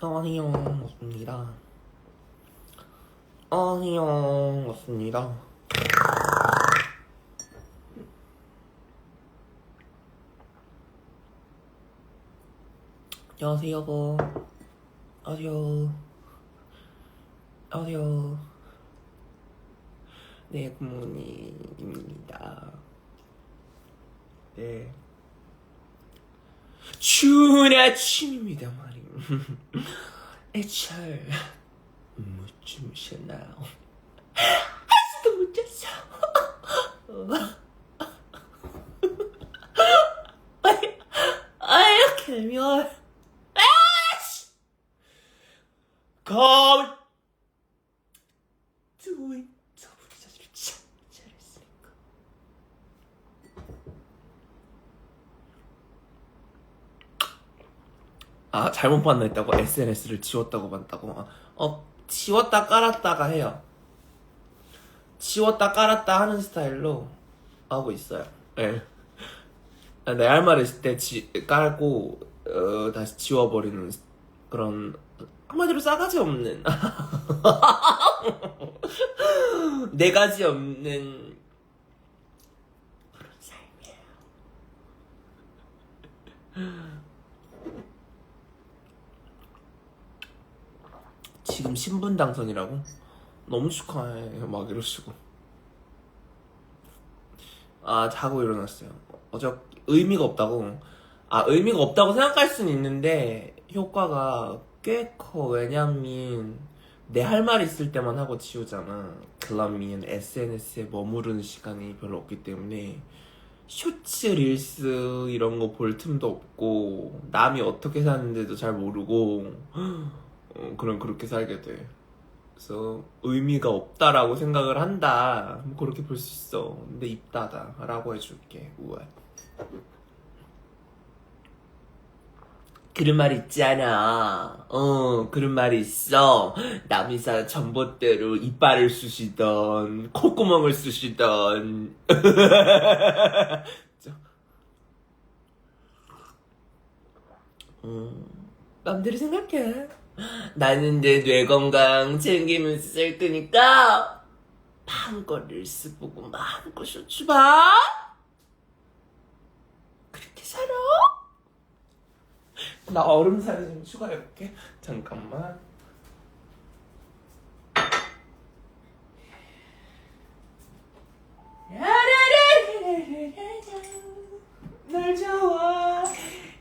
아니요, 맞습니다. 아니요, 맞습니다. 안녕하세요. 안녕하세요. 안녕하세요. 네, 굿모닝입니다. 네. 추운 아침입니다, 말임. 애철, 못 주무셨나요? 아직도 못 잤어. 이렇게 되면, 거울! 두인 저분이 자신을 참 잘했으니까. 아, 잘못 판단했다고? SNS를 지웠다고 봤다고? 지웠다 깔았다가 해요. 지웠다 깔았다 하는 스타일로 하고 있어요. 예. 내 할 말 있을 때 깔고 다시 지워버리는 그런, 한마디로 싸가지 없는 네 가지 없는 그런 삶이에요. 지금 신분 당선이라고? 너무 축하해 막 이러시고. 아, 자고 일어났어요. 의미가 없다고. 아, 의미가 없다고 생각할 수는 있는데 효과가 꽤 커. 왜냐면 내 할 말 있을 때만 하고 지우잖아. 그러면 SNS에 머무르는 시간이 별로 없기 때문에 쇼츠, 릴스 이런 거 볼 틈도 없고 남이 어떻게 사는데도 잘 모르고 그럼 그렇게 살게 돼. 그래서 의미가 없다라고 생각을 한다. 뭐 그렇게 볼 수 있어. 근데 있다다라고 해줄게. 우와. 그런 말 있잖아. 그런 말이 있어. 남이 사 전봇대로 이빨을 쑤시던 콧구멍을 쑤시던. 맘대로 생각해. 나는 내 뇌 건강 챙기면서 살 거니까 마음껏 릴스 보고 마음껏 쇼츠 봐. 그렇게 살아. 나 얼음 사진 좀 추가해볼게. 잠깐만. 널 좋아한다고.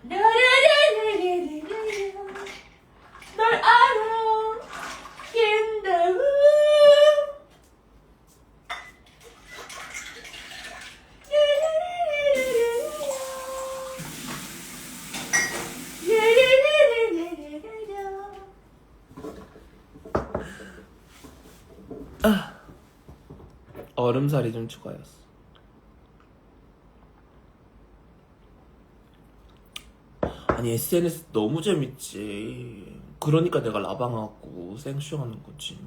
널 알아낸다고. 얼음살이 좀 추가였어. 아니, SNS 너무 재밌지. 그러니까 내가 라방하고 생쇼 하는 거지.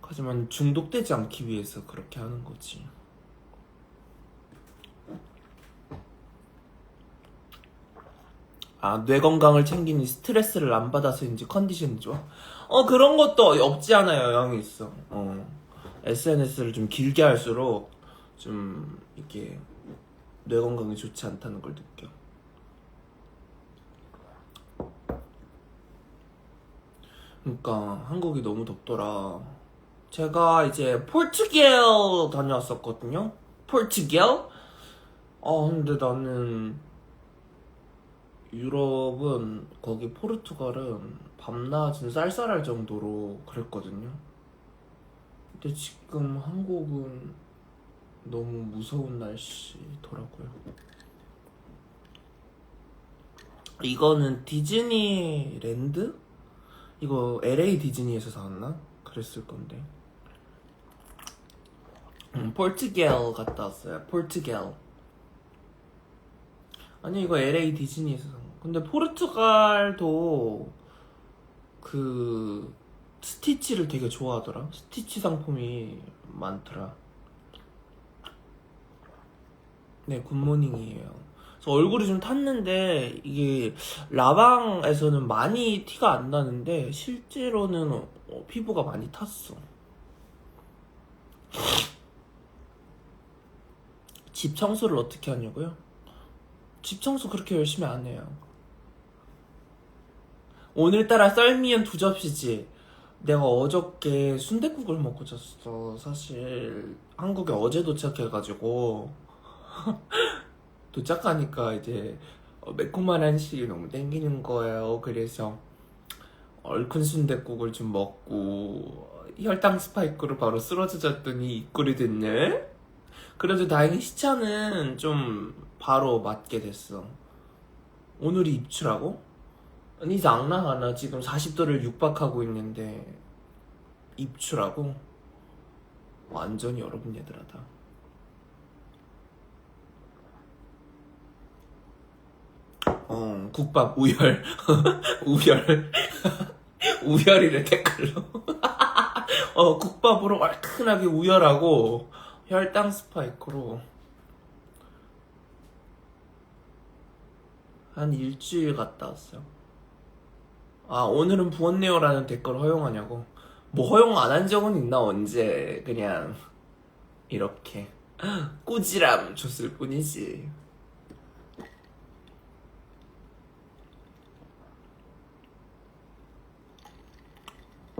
하지만 중독되지 않기 위해서 그렇게 하는 거지. 아, 뇌 건강을 챙기니 스트레스를 안 받아서인지 컨디션이 좋아? 그런 것도 없지 않아 영향이 있어. SNS를 좀 길게 할수록 좀 이렇게 뇌 건강에 좋지 않다는 걸 느껴. 그러니까 한국이 너무 덥더라. 제가 이제 포르투갈 다녀왔었거든요. 포르투갈? 근데 나는 유럽은 거기 포르투갈은 밤낮은 쌀쌀할 정도로 그랬거든요. 근데 지금 한국은 너무 무서운 날씨더라고요. 이거는 디즈니랜드? 이거 LA 디즈니에서 사왔나? 그랬을 건데. 포르투갈 갔다 왔어요. 포르투갈. 아니, 이거 LA 디즈니에서 산 거. 근데 포르투갈도 그 스티치를 되게 좋아하더라. 스티치 상품이 많더라. 네, 굿모닝이에요. 그래서 얼굴이 좀 탔는데 이게 라방에서는 많이 티가 안 나는데 실제로는 피부가 많이 탔어. 집 청소를 어떻게 하냐고요? 집 청소 그렇게 열심히 안 해요. 오늘따라 썰미엔 2접시지. 내가 어저께 순댓국을 먹고 잤어. 사실 한국에 어제 도착해가지고 도착하니까 이제 매콤한 한식이 너무 땡기는 거예요. 그래서 얼큰 순댓국을 좀 먹고 혈당 스파이크로 바로 쓰러져 잤더니 입꼬리 됐네. 그래도 다행히 시차는 좀 바로 맞게 됐어. 오늘이 입추라고? 아니 장난하나. 지금 40도를 육박하고 있는데 입추라고? 완전히 여러분 얘들하다. 국밥 우열. 우열. 우열이래 댓글로. 국밥으로 얼큰하게 우열하고 혈당 스파이크로 한 일주일 갔다 왔어요. 아, 오늘은 부었네요라는 댓글 허용하냐고. 뭐 허용 안 한 적은 있나 언제. 그냥 이렇게 꾸지람 줬을 뿐이지.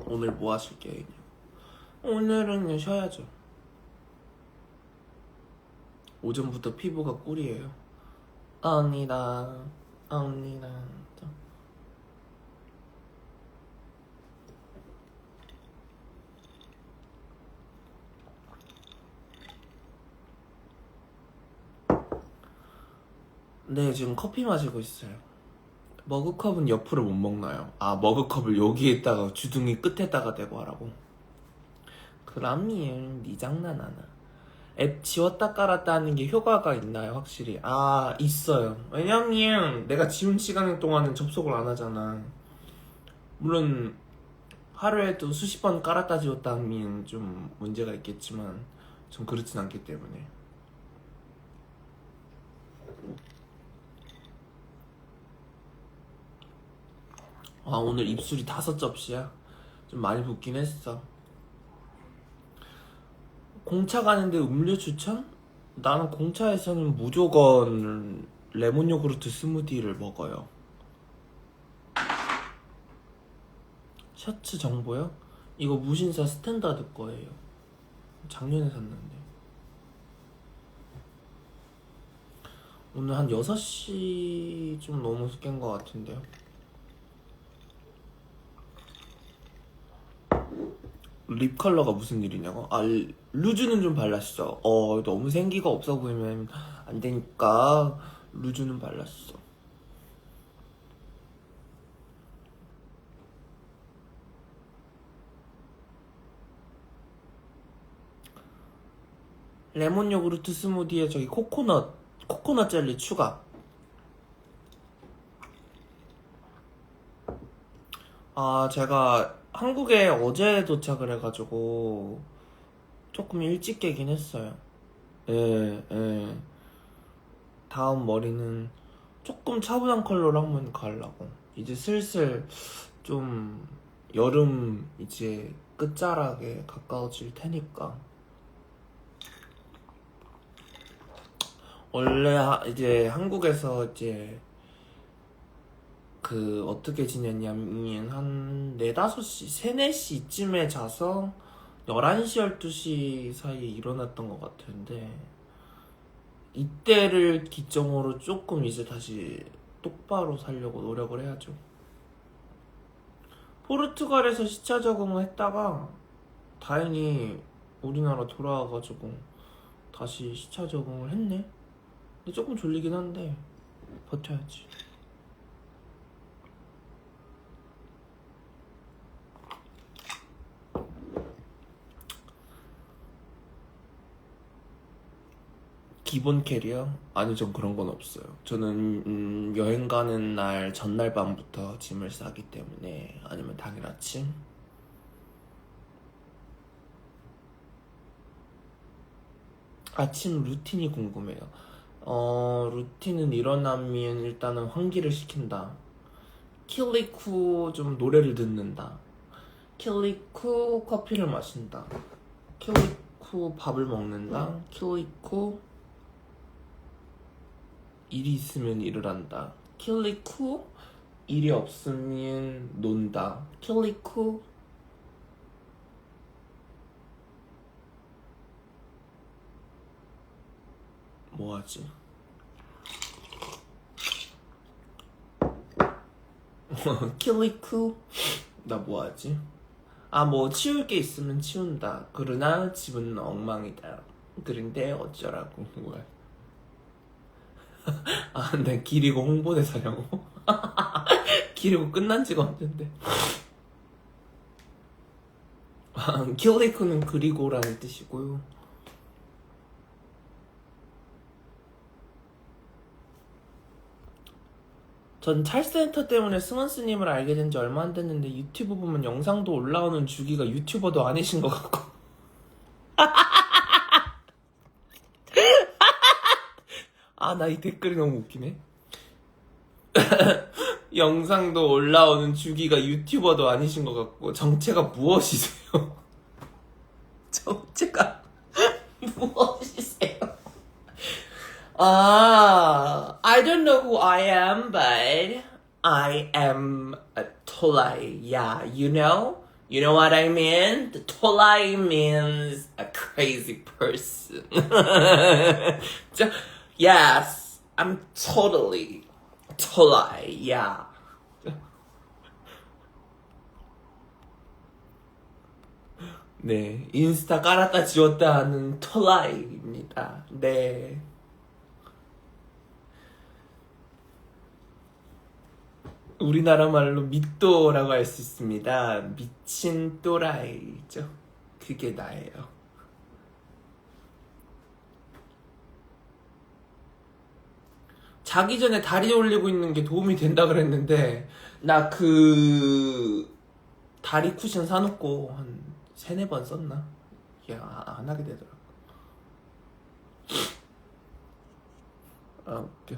오늘 뭐 하실 계획이냐? 오늘은 쉬어야죠. 오전부터 피부가 꿀이에요. 언니다. 네, 지금 커피 마시고 있어요. 머그컵은 옆으로 못 먹나요? 아, 머그컵을 여기에다가 주둥이 끝에다가 대고 하라고? 그람이 니 장난하나. 앱 지웠다 깔았다 하는 게 효과가 있나요? 확실히. 아, 있어요. 왜냐면 내가 지운 시간 동안은 접속을 안 하잖아. 물론 하루에도 수십 번 깔았다 지웠다 하면 좀 문제가 있겠지만 전 그렇진 않기 때문에. 아, 오늘 입술이 5접시야. 좀 많이 붓긴 했어. 공차 가는데 음료 추천? 나는 공차에서는 무조건 레몬 요구르트 스무디를 먹어요. 셔츠 정보요? 이거 무신사 스탠다드 거예요. 작년에 샀는데. 오늘 한 6시 좀 넘어서 깬 것 같은데요. 립 컬러가 무슨 일이냐고? 아, 루즈는 좀 발랐어. 너무 생기가 없어 보이면 안 되니까 루즈는 발랐어. 레몬 요구르트 스무디에 저기 코코넛 젤리 추가. 아, 제가 한국에 어제 도착을 해가지고 조금 일찍 깨긴 했어요. 예, 예. 다음 머리는 조금 차분한 컬러로 한번 가려고. 이제 슬슬 좀 여름 이제 끝자락에 가까워질 테니까. 원래 이제 한국에서 이제 그 어떻게 지냈냐면 한 4, 5시, 3, 4시쯤에 자서 11시, 12시 사이에 일어났던 것 같은데 이때를 기점으로 조금 이제 다시 똑바로 살려고 노력을 해야죠. 포르투갈에서 시차 적응을 했다가 다행히 우리나라 돌아와가지고 다시 시차 적응을 했네. 근데 조금 졸리긴 한데 버텨야지. 기본 캐리어? 아니, 전 그런 건 없어요. 저는 여행 가는 날 전날 밤부터 짐을 싸기 때문에. 아니면 당일 아침. 아침 루틴이 궁금해요. 루틴은 일어나면 일단은 환기를 시킨다. 킬리쿠 좀 노래를 듣는다. 킬리쿠 커피를 마신다. 킬리쿠 밥을 먹는다. 킬리쿠 일이 있으면 일을 한다. 킬리쿠 일이 없으면 논다. 킬리쿠 뭐하지? 킬리쿠 나 뭐하지? 아 뭐 치울 게 있으면 치운다. 그러나 집은 엉망이다. 그런데 어쩌라고. 뭐야? 아, 내 기리고 홍보대사냐고? 기리고 끝난 지가 언젠데. 킬리쿠는 그리고라는 뜻이고요. 전 찰센터 때문에 승원스님을 알게 된 지 얼마 안 됐는데 유튜브 보면 영상도 올라오는 주기가 유튜버도 아니신 것 같고. 아, 나 이 댓글이 너무 웃기네. 영상도 올라오는 주기가 유튜버도 아니신 것 같고 정체가 무엇이세요? 정체가 무엇이세요? I don't know who I am, but I am a Tolai. Yeah, you know? You know what I mean? The Tolai means a crazy person. Yes, I'm totally Tolai. Yeah. 네, 인스타 깔았다 지웠다 하는 톨라이입니다. 네. 우리나라 말로 밑도라고 할 수 있습니다. 미친 또라이죠. 그게 나예요. 자기 전에 다리 올리고 있는 게 도움이 된다 그랬는데 나 그 다리 쿠션 사놓고 한 3-4번 썼나? 이게 안 하게 되더라고. 아 웃겨.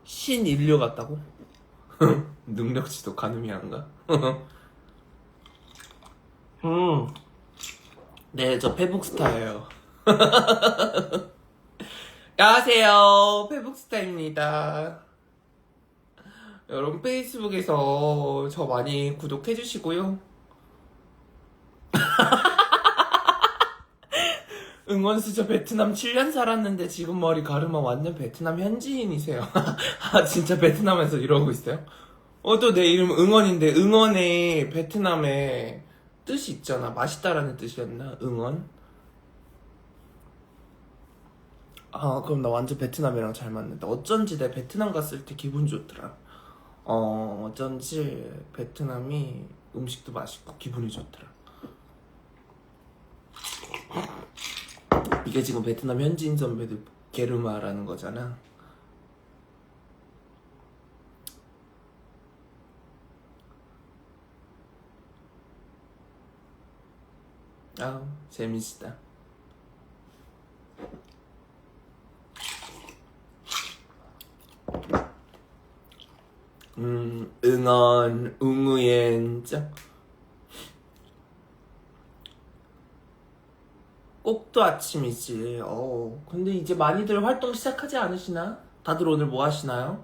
신인류 같다고? 능력치도 가늠이 안 가? 네, 저 페북스타예요. 안녕하세요, 페북스타입니다. 여러분 페이스북에서 저 많이 구독해주시고요. 응원수 저 베트남 7년 살았는데 지금 머리 가르마 완전 베트남 현지인이세요. 아 진짜 베트남에서 이러고 있어요? 또 내 이름 응원인데 응원에 베트남에 뜻이 있잖아. 맛있다라는 뜻이었나? 응원? 아 그럼 나 완전 베트남이랑 잘 맞는다. 어쩐지 내 베트남 갔을 때 기분 좋더라. 어쩐지 베트남이 음식도 맛있고 기분이 좋더라. 이게 지금 베트남 현지인 선배들 게르마라는 거잖아. 아 재밌다. 응원 웅우옌 꼭도 아침이지. 근데 이제 많이들 활동 시작하지 않으시나? 다들 오늘 뭐 하시나요?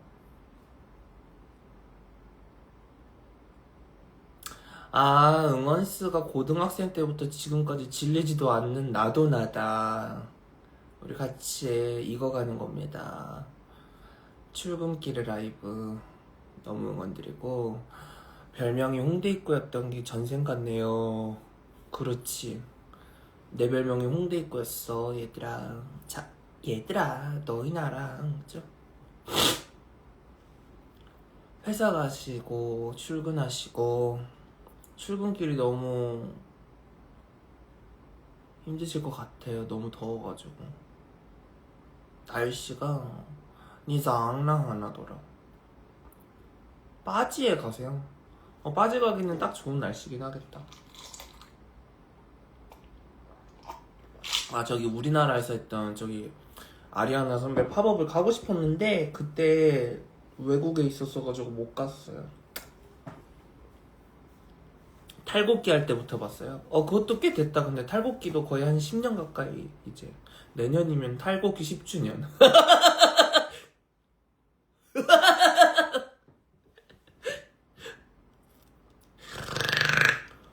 아, 응원스가 고등학생 때부터 지금까지 질리지도 않는 나도 나다. 우리 같이 익어가는 겁니다. 출근길의 라이브 너무 응원드리고 별명이 홍대 입구였던 게 전생 같네요. 그렇지. 내 별명이 홍대 입구였어, 얘들아. 자, 얘들아, 너희 나랑 그죠? 회사 가시고 출근하시고 출근길이 너무 힘드실 것 같아요. 너무 더워가지고 날씨가 니장랑하나더라. 빠지에 가세요. 빠지 가기는 딱 좋은 날씨긴 하겠다. 아, 저기 우리나라에서 했던 저기 아리아나 선배 팝업을 가고 싶었는데 그때 외국에 있었어가지고 못 갔어요. 탈곡기 할 때부터 봤어요. 그것도 꽤 됐다. 근데 탈곡기도 거의 한 10년 가까이 이제. 내년이면 탈곡기 10주년.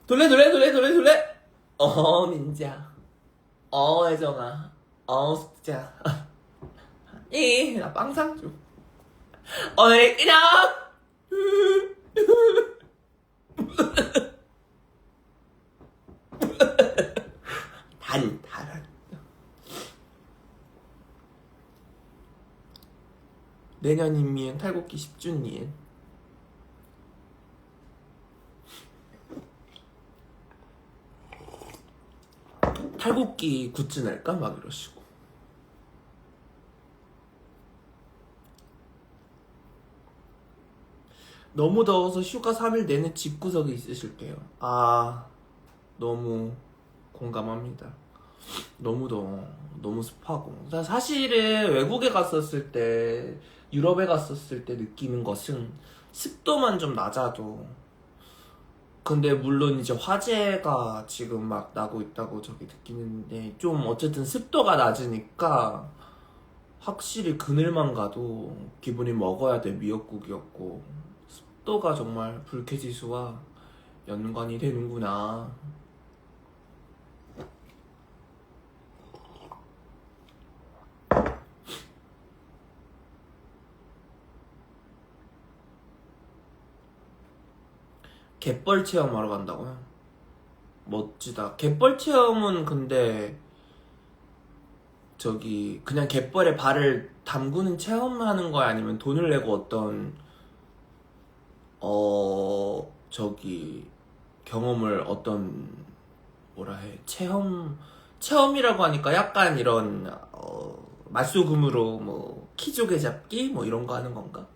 돌래. 민지야. 혜정아. 숙자. 나 빵상 좀. 오늘 이랑 달한. 내년이면 탈곡기 10주년. 탈곡기 굿즈 낼까? 막 이러시고. 너무 더워서 휴가 3일 내내 집구석에 있으실게요. 너무 공감합니다. 너무 더워. 너무 습하고. 사실은 외국에 갔었을 때, 유럽에 갔었을 때 느끼는 것은 습도만 좀 낮아도, 근데 물론 이제 화재가 지금 막 나고 있다고 저기 느끼는데, 좀 어쨌든 습도가 낮으니까 확실히 그늘만 가도 기분이 먹어야 될 미역국이었고, 습도가 정말 불쾌지수와 연관이 되는구나. 갯벌 체험하러 간다고요? 멋지다. 갯벌 체험은 근데 저기 그냥 갯벌에 발을 담그는 체험하는 거야? 아니면 돈을 내고 어떤 저기 경험을 어떤 뭐라 해? 체험이라고 하니까 약간 이런 맛소금으로 뭐 키조개 잡기 뭐 이런 거 하는 건가?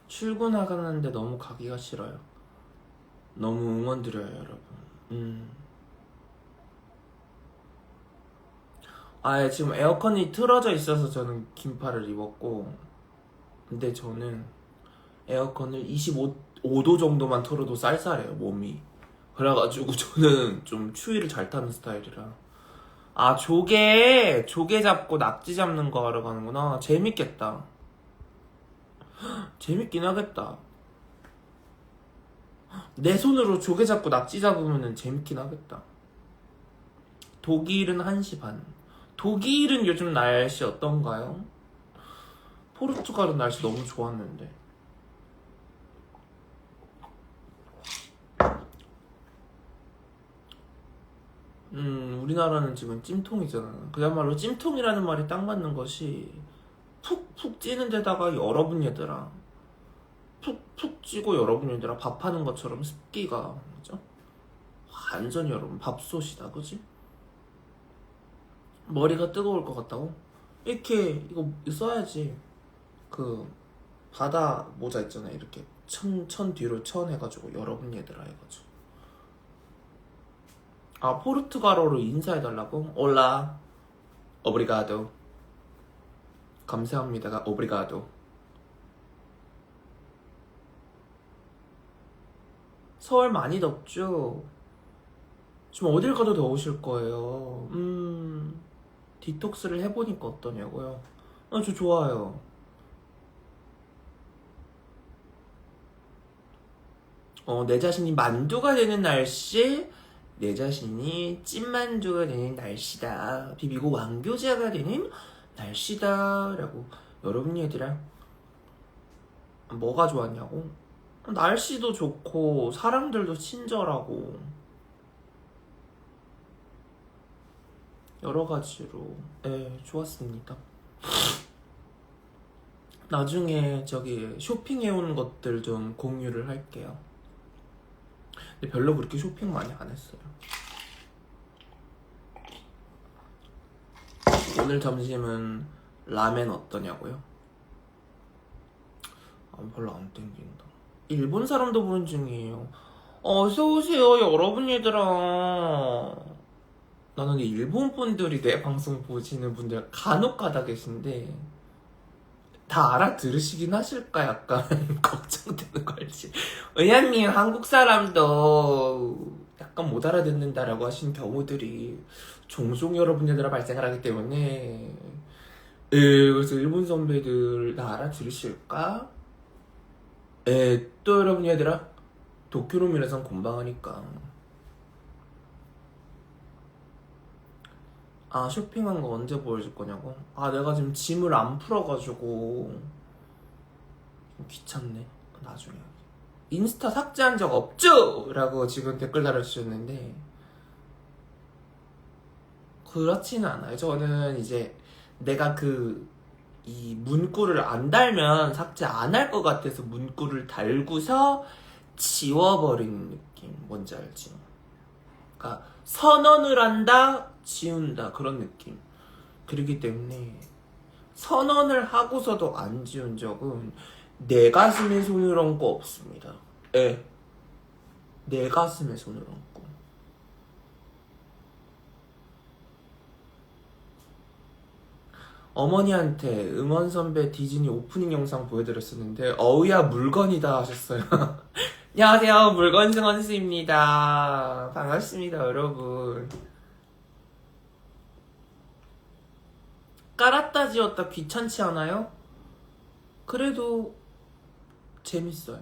출근하는데 너무 가기가 싫어요. 너무 응원드려요, 여러분. 지금 에어컨이 틀어져 있어서 저는 긴팔을 입었고, 근데 저는 에어컨을 25도 정도만 틀어도 쌀쌀해요, 몸이. 그래가지고 저는 좀 추위를 잘 타는 스타일이라. 조개 잡고 낙지 잡는 거 하러 가는구나. 재밌겠다. 재밌긴 하겠다. 내 손으로 조개 잡고 낙지 잡으면 재밌긴 하겠다. 독일은 1시 반. 독일은 요즘 날씨 어떤가요? 포르투갈은 날씨 너무 좋았는데. 우리나라는 지금 찜통이잖아. 그야말로 찜통이라는 말이 딱 맞는 것이 푹푹 찌는 데다가 여러분 얘들아, 푹푹 찌고 여러분 얘들아 밥하는 것처럼 습기가 그죠? 완전 여러분 밥솥이다 그지? 머리가 뜨거울 것 같다고? 이렇게 이거 써야지. 그 바다 모자 있잖아. 이렇게 천 뒤로 천 해가지고 여러분 얘들아 해가지고. 포르투갈어로 인사해달라고? 올라 오브리가도. 감사합니다가 오브리가도. 서울 많이 덥죠? 지금 어딜 가도 더우실 거예요. 디톡스를 해보니까 어떠냐고요? 저 좋아요. 내 자신이 만두가 되는 날씨, 내 자신이 찐만두가 되는 날씨다. 비비고 왕교자가 되는 날씨다. 라고. 여러분 얘들아, 뭐가 좋았냐고? 날씨도 좋고 사람들도 친절하고 여러 가지로 좋았습니다. 나중에 저기 쇼핑해온 것들 좀 공유를 할게요. 근데 별로 그렇게 쇼핑 많이 안 했어요. 오늘 점심은 라멘 어떠냐고요? 별로 안 땡긴다. 일본 사람도 보는 중이에요. 어서오세요, 여러분, 얘들아. 나는 일본 분들이 내 방송 보시는 분들 간혹 가다 계신데, 다 알아들으시긴 하실까? 약간 걱정되는 걸지. 왜냐면 한국 사람도 약간 못 알아듣는다라고 하신 경우들이 종종 여러분 얘들아 발생을 하기 때문에, 그래서 일본 선배들 다 알아들으실까? 또 여러분 얘들아, 도쿄로미라선 곤방하니까. 아, 쇼핑한 거 언제 보여줄 거냐고? 아, 내가 지금 짐을 안 풀어가지고 좀 귀찮네. 나중에. 인스타 삭제한 적 없죠? 라고 지금 댓글 달아주셨는데, 그렇지는 않아요. 저는 이제 내가 이 문구를 안 달면 삭제 안 할 것 같아서 문구를 달고서 지워버리는 느낌. 뭔지 알지? 그러니까 선언을 한다, 지운다, 그런 느낌. 그렇기 때문에 선언을 하고서도 안 지운 적은 내 가슴에 손을 얹고 없습니다. 예. 내 가슴에 손을 얹고. 어머니한테 응원 선배 디즈니 오프닝 영상 보여드렸었는데, 어우야 물건이다 하셨어요. 안녕하세요, 물건 승원수입니다. 반갑습니다, 여러분. 깔았다 지웠다 귀찮지 않아요? 그래도 재밌어요.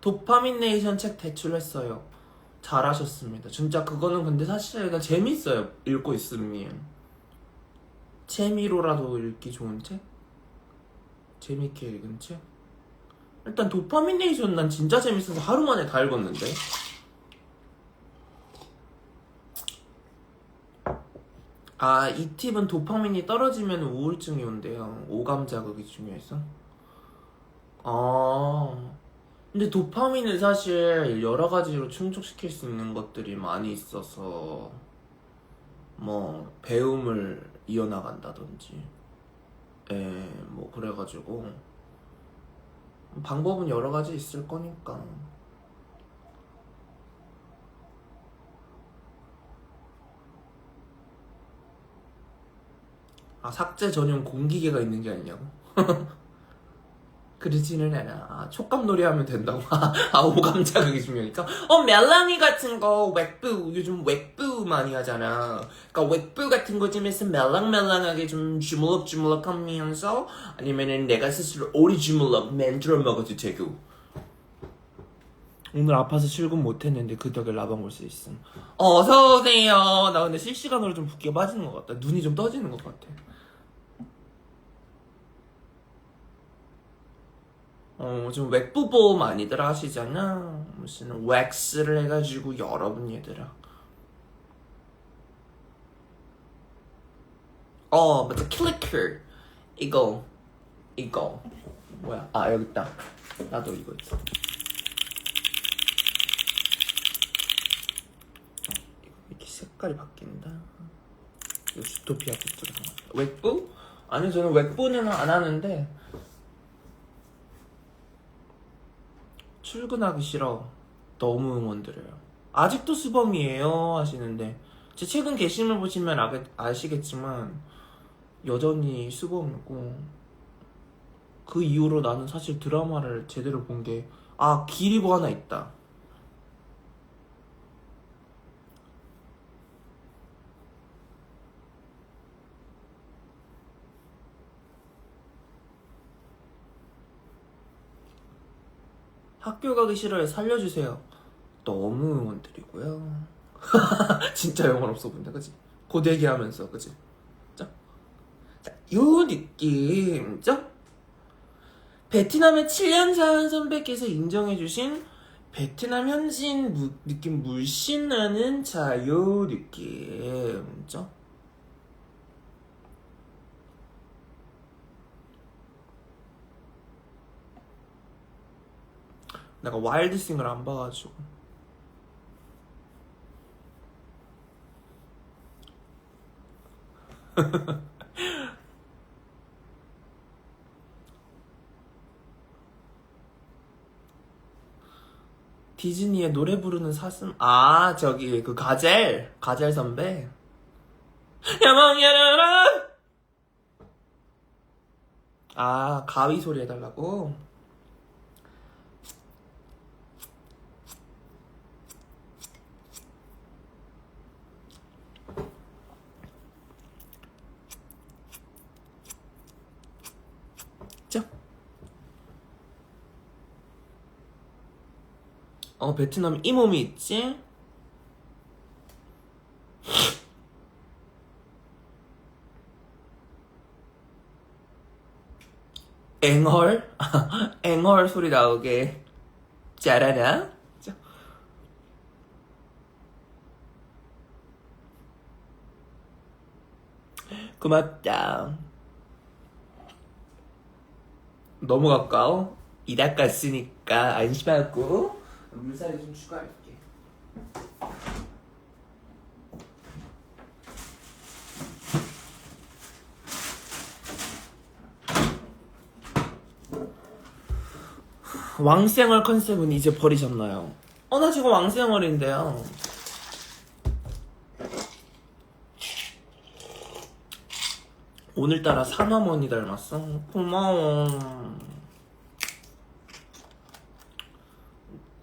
도파민네이션 책 대출했어요. 잘하셨습니다. 진짜 그거는 근데 사실 나 재밌어요. 읽고 있으면. 재미로라도 읽기 좋은 책? 재밌게 읽은 책? 일단 도파민네이션 난 진짜 재밌어서 하루 만에 다 읽었는데. 아, 이 팁은 도파민이 떨어지면 우울증이 온대요. 오감 자극이 중요해서. 아, 근데 도파민은 사실 여러 가지로 충족시킬 수 있는 것들이 많이 있어서, 뭐 배움을 이어나간다든지, 뭐 그래가지고 방법은 여러 가지 있을 거니까. 아, 삭제 전용 공기계가 있는 게 아니냐고? 그러지는 않아. 아, 촉감놀이 하면 된다고. 아, 오감 자극이 중요하니까. 멜랑이 같은 거, 웩부. 요즘 웩부 많이 하잖아. 그러니까 웩부 같은 거 좀 해서 멜랑멜랑하게 좀 주물럭주물럭 하면서, 아니면은 내가 스스로 오리 주물럭 만들어 먹어도 되고. 오늘 아파서 출근 못했는데 그 덕에 라방 올 수 있음. 어서오세요. 나 근데 실시간으로 좀 붓기가 빠지는 것 같다. 눈이 좀 떠지는 것 같아. 좀 웩부보 많이들 하시잖아. 무슨 웩스를 해가지고 여러분 얘들아. 맞아. 클리커. 이거. 뭐야? 아, 여기 있다. 나도 이거 있어. 이렇게 색깔이 바뀐다. 이거 주토피아 굿즈가 웩부? 아니, 저는 웩부는 안 하는데 출근하기 싫어. 너무 응원드려요. 아직도 수범이에요 하시는데, 제 최근 게시물 보시면 아시겠지만 여전히 수범이고, 그 이후로 나는 사실 드라마를 제대로 본 게, 기리보 하나 있다. 학교 가기 싫어요. 살려주세요. 너무 응원드리고요. 진짜 영혼 없어 본다, 그치? 고데기 하면서, 그치? 자, 요 느낌, 죠? 베트남의 7년 산 선배께서 인정해주신 베트남 현지인 느낌 물씬 나는 요 느낌, 죠? 내가 와일드싱을 안 봐가지고. 디즈니에 노래 부르는 사슴. 아, 저기 그 가젤 선배. 야망야라라. 아, 가위 소리 해달라고. 자. 베트남 이 몸이 있지? 앵헐? 앵헐 소리 나오게 잘하나? 자. 고맙다. 너무 가까워? 이 닦았으니까 안심하고 물살이 좀 추가할게. 왕생얼 컨셉은 이제 버리셨나요? 나 지금 왕생얼인데요. 오늘따라 산화머니 닮았어? 고마워.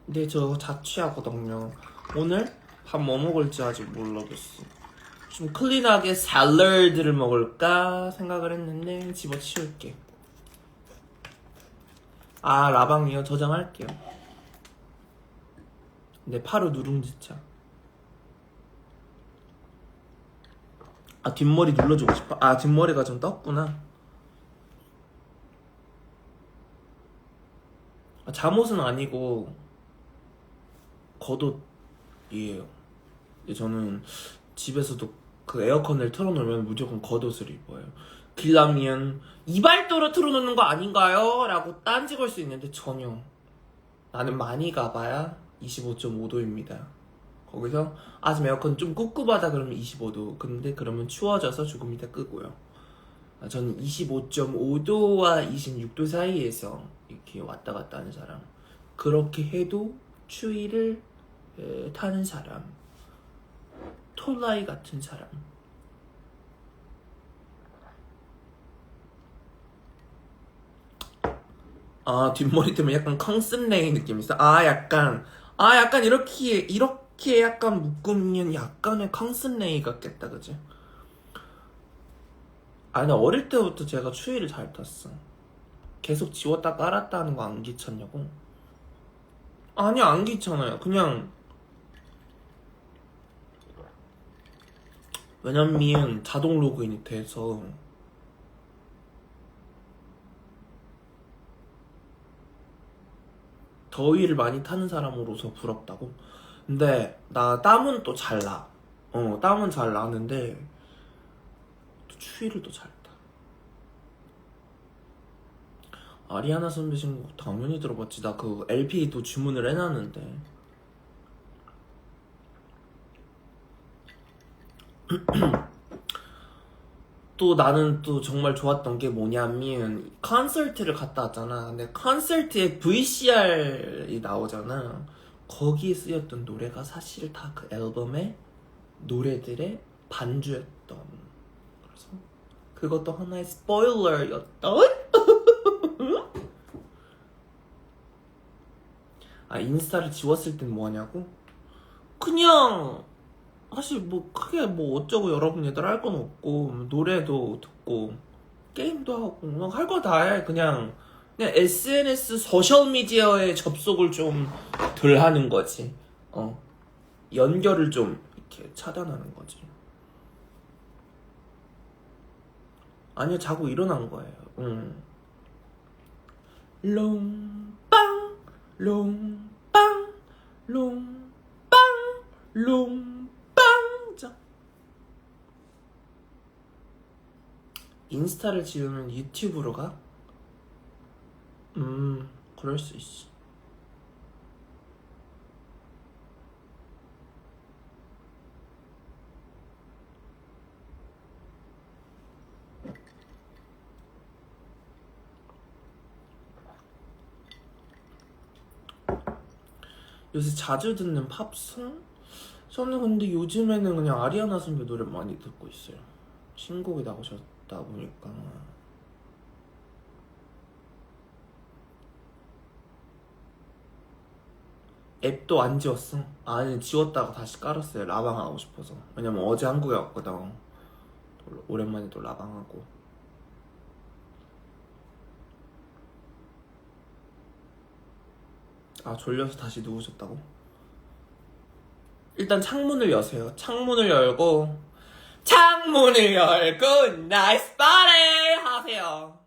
근데 저 자취하거든요. 오늘 밥 뭐 먹을지 아직 모르겠어. 좀 클린하게 샐러드를 먹을까 생각을 했는데 집어치울게. 아, 라방이요? 저장할게요. 네, 파루 누룽지차. 아, 뒷머리 눌러주고 싶어. 아, 뒷머리가 좀 떴구나. 아, 잠옷은 아니고 겉옷이에요. 저는 집에서도 그 에어컨을 틀어놓으면 무조건 겉옷을 입어요. 길라면 이발도로 틀어놓는 거 아닌가요? 라고 딴지 걸 수 있는데 전혀. 나는 많이 가봐야 25.5도입니다. 거기서 지금 에어컨 좀 꿉꿉하다 그러면 25도. 근데 그러면 추워져서 조금 이따 끄고요. 저는 25.5도와 26도 사이에서 이렇게 왔다 갔다 하는 사람. 그렇게 해도 추위를 타는 사람. 톨라이 같은 사람. 아, 뒷머리 때문에 약간 컹슨레이 느낌 있어. 약간 이렇게 약간 묶으면 약간의 컹슨레이 같겠다, 그지? 나 어릴 때부터 제가 추위를 잘 탔어. 계속 지웠다 깔았다 하는 거 안 귀찮냐고? 아니, 안 귀찮아요. 그냥 왜냐면 자동 로그인이 돼서. 더위를 많이 타는 사람으로서 부럽다고? 근데 나 땀은 또 잘 나. 땀은 잘 나는데 또 추위를 또 잘 타. 아리아나 선배 신곡 당연히 들어봤지. 나 그 LP도 주문을 해놨는데. 또 나는 또 정말 좋았던 게 뭐냐면 콘서트를 갔다 왔잖아. 근데 콘서트에 VCR이 나오잖아. 거기에 쓰였던 노래가 사실 다 그 앨범의 노래들의 반주였던. 그래서 그것도 하나의 스포일러였던. 인스타를 지웠을 땐 뭐하냐고? 그냥 사실 뭐 크게 뭐 어쩌고 여러분 얘들 할 건 없고 노래도 듣고 게임도 하고 할 거 다 해. 그냥 SNS 소셜미디어에 접속을 좀 덜 하는 거지. 연결을 좀 이렇게 차단하는 거지. 아니요, 자고 일어난 거예요. 롱빵 롱빵 롱빵 롱빵. 자, 인스타를 지우면 유튜브로 가? 그럴 수 있어. 요새 자주 듣는 팝송? 저는 근데 요즘에는 그냥 아리아나 선배 노래 많이 듣고 있어요. 신곡이 나오셨다 보니까. 앱도 안 지웠어. 아니, 지웠다가 다시 깔았어요. 라방 하고 싶어서. 왜냐면 어제 한국에 왔거든. 오랜만에 또 라방하고. 아, 졸려서 다시 누우셨다고? 일단 창문을 여세요. 창문을 열고 나이스 바디 하세요.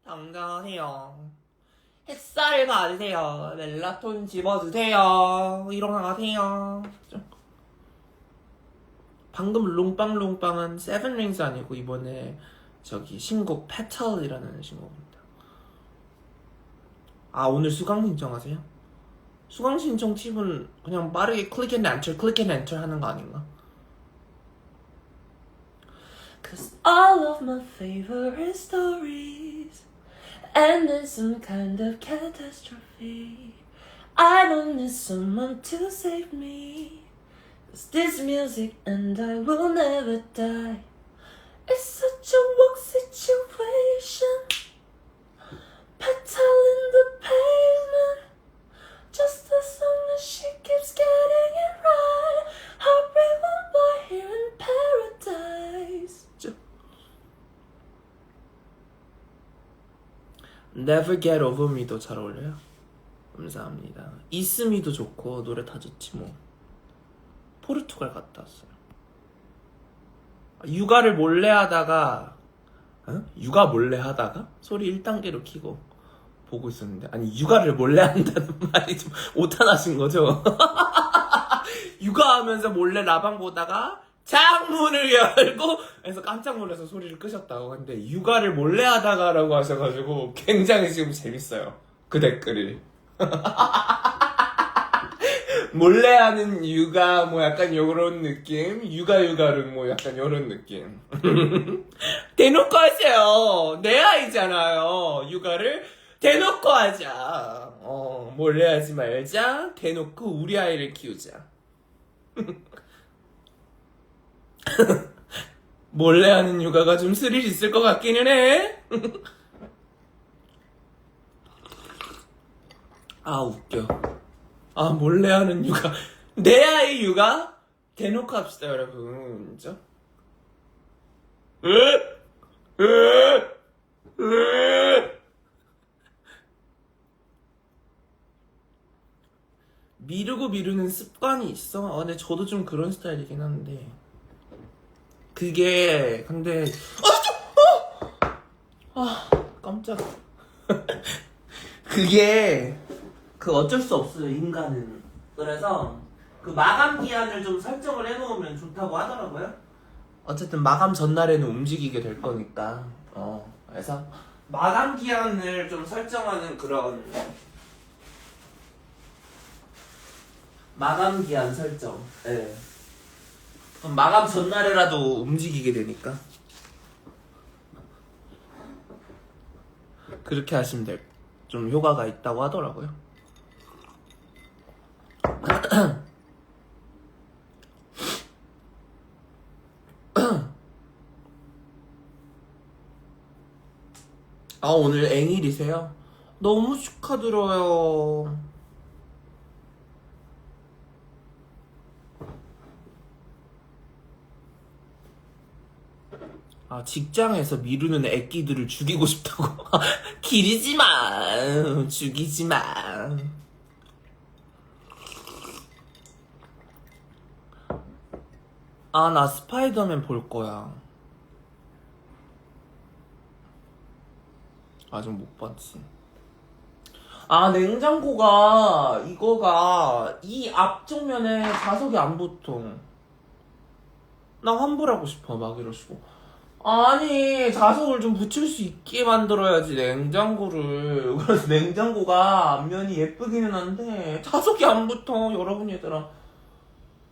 당장하세요. 햇살을 받으세요. 멜라톤 집어주세요. 일어나세요. 방금 롱빵롱빵한 세븐링스 아니고 이번에 저기 신곡 페탈이라는 신곡입니다. 아, 오늘 수강 신청하세요? 수강 신청 팁은 그냥 빠르게 클릭 앤 엔터 하는 거 아닌가? Cause all of my favorite stories end in some kind of catastrophe. I don't need someone to save me. Cause this music and I will never die. It's such a weak situation. Petal in the pavement. Just as long as she keeps getting it right. I'll be one boy here in paradise. Never Get Over Me도 잘 어울려요. 감사합니다. 이스미도 좋고 노래 다 좋지 뭐. 포르투갈 갔다 왔어요. 육아를 몰래 하다가 육아 몰래 하다가 소리 1단계로 키고 보고 있었는데, 아니 육아를 몰래 한다는 말이 좀 오타나신 거죠? 육아하면서 몰래 라방 보다가 창문을 열고 해서 깜짝 놀라서 소리를 끄셨다고. 근데 육아를 몰래 하다가라고 하셔가지고 굉장히 지금 재밌어요, 그 댓글이. 몰래 하는 육아 뭐 약간 요런 느낌, 육아를 뭐 약간 요런 느낌. 대놓고 하세요. 내 아이잖아요. 육아를 대놓고 하자. 몰래 하지 말자. 대놓고 우리 아이를 키우자. 몰래 하는 육아가 좀 스릴 있을 것 같기는 해. 아, 웃겨. 아, 몰래 하는 육아. 내 아이 육아? 대놓고 합시다, 여러분. 진짜? 미루고 미루는 습관이 있어. 근데 저도 좀 그런 스타일이긴 한데. 그게, 근데, 깜짝. 그게, 어쩔 수 없어요, 인간은. 그래서, 그 마감 기한을 좀 설정을 해놓으면 좋다고 하더라고요. 어쨌든 마감 전날에는 움직이게 될 거니까. 그래서, 마감 기한을 좀 설정하는 그런, 마감 기한 설정. 네. 그럼 마감 전날에라도 움직이게 되니까. 그렇게 하시면 좀 효과가 있다고 하더라고요. 아, 오늘 앵일이세요? 너무 축하드려요. 아, 직장에서 미루는 애끼들을 죽이고 싶다고. 기르지 마. 죽이지 마. 아, 나 스파이더맨 볼 거야. 아직 못 봤지. 아, 냉장고가 이거가 이 앞쪽 면에 자석이 안 붙어. 나 환불하고 싶어, 막 이러시고. 아니, 자석을 좀 붙일 수 있게 만들어야지, 냉장고를. 그래서 냉장고가 앞면이 예쁘기는 한데 자석이 안 붙어, 여러분 얘들아.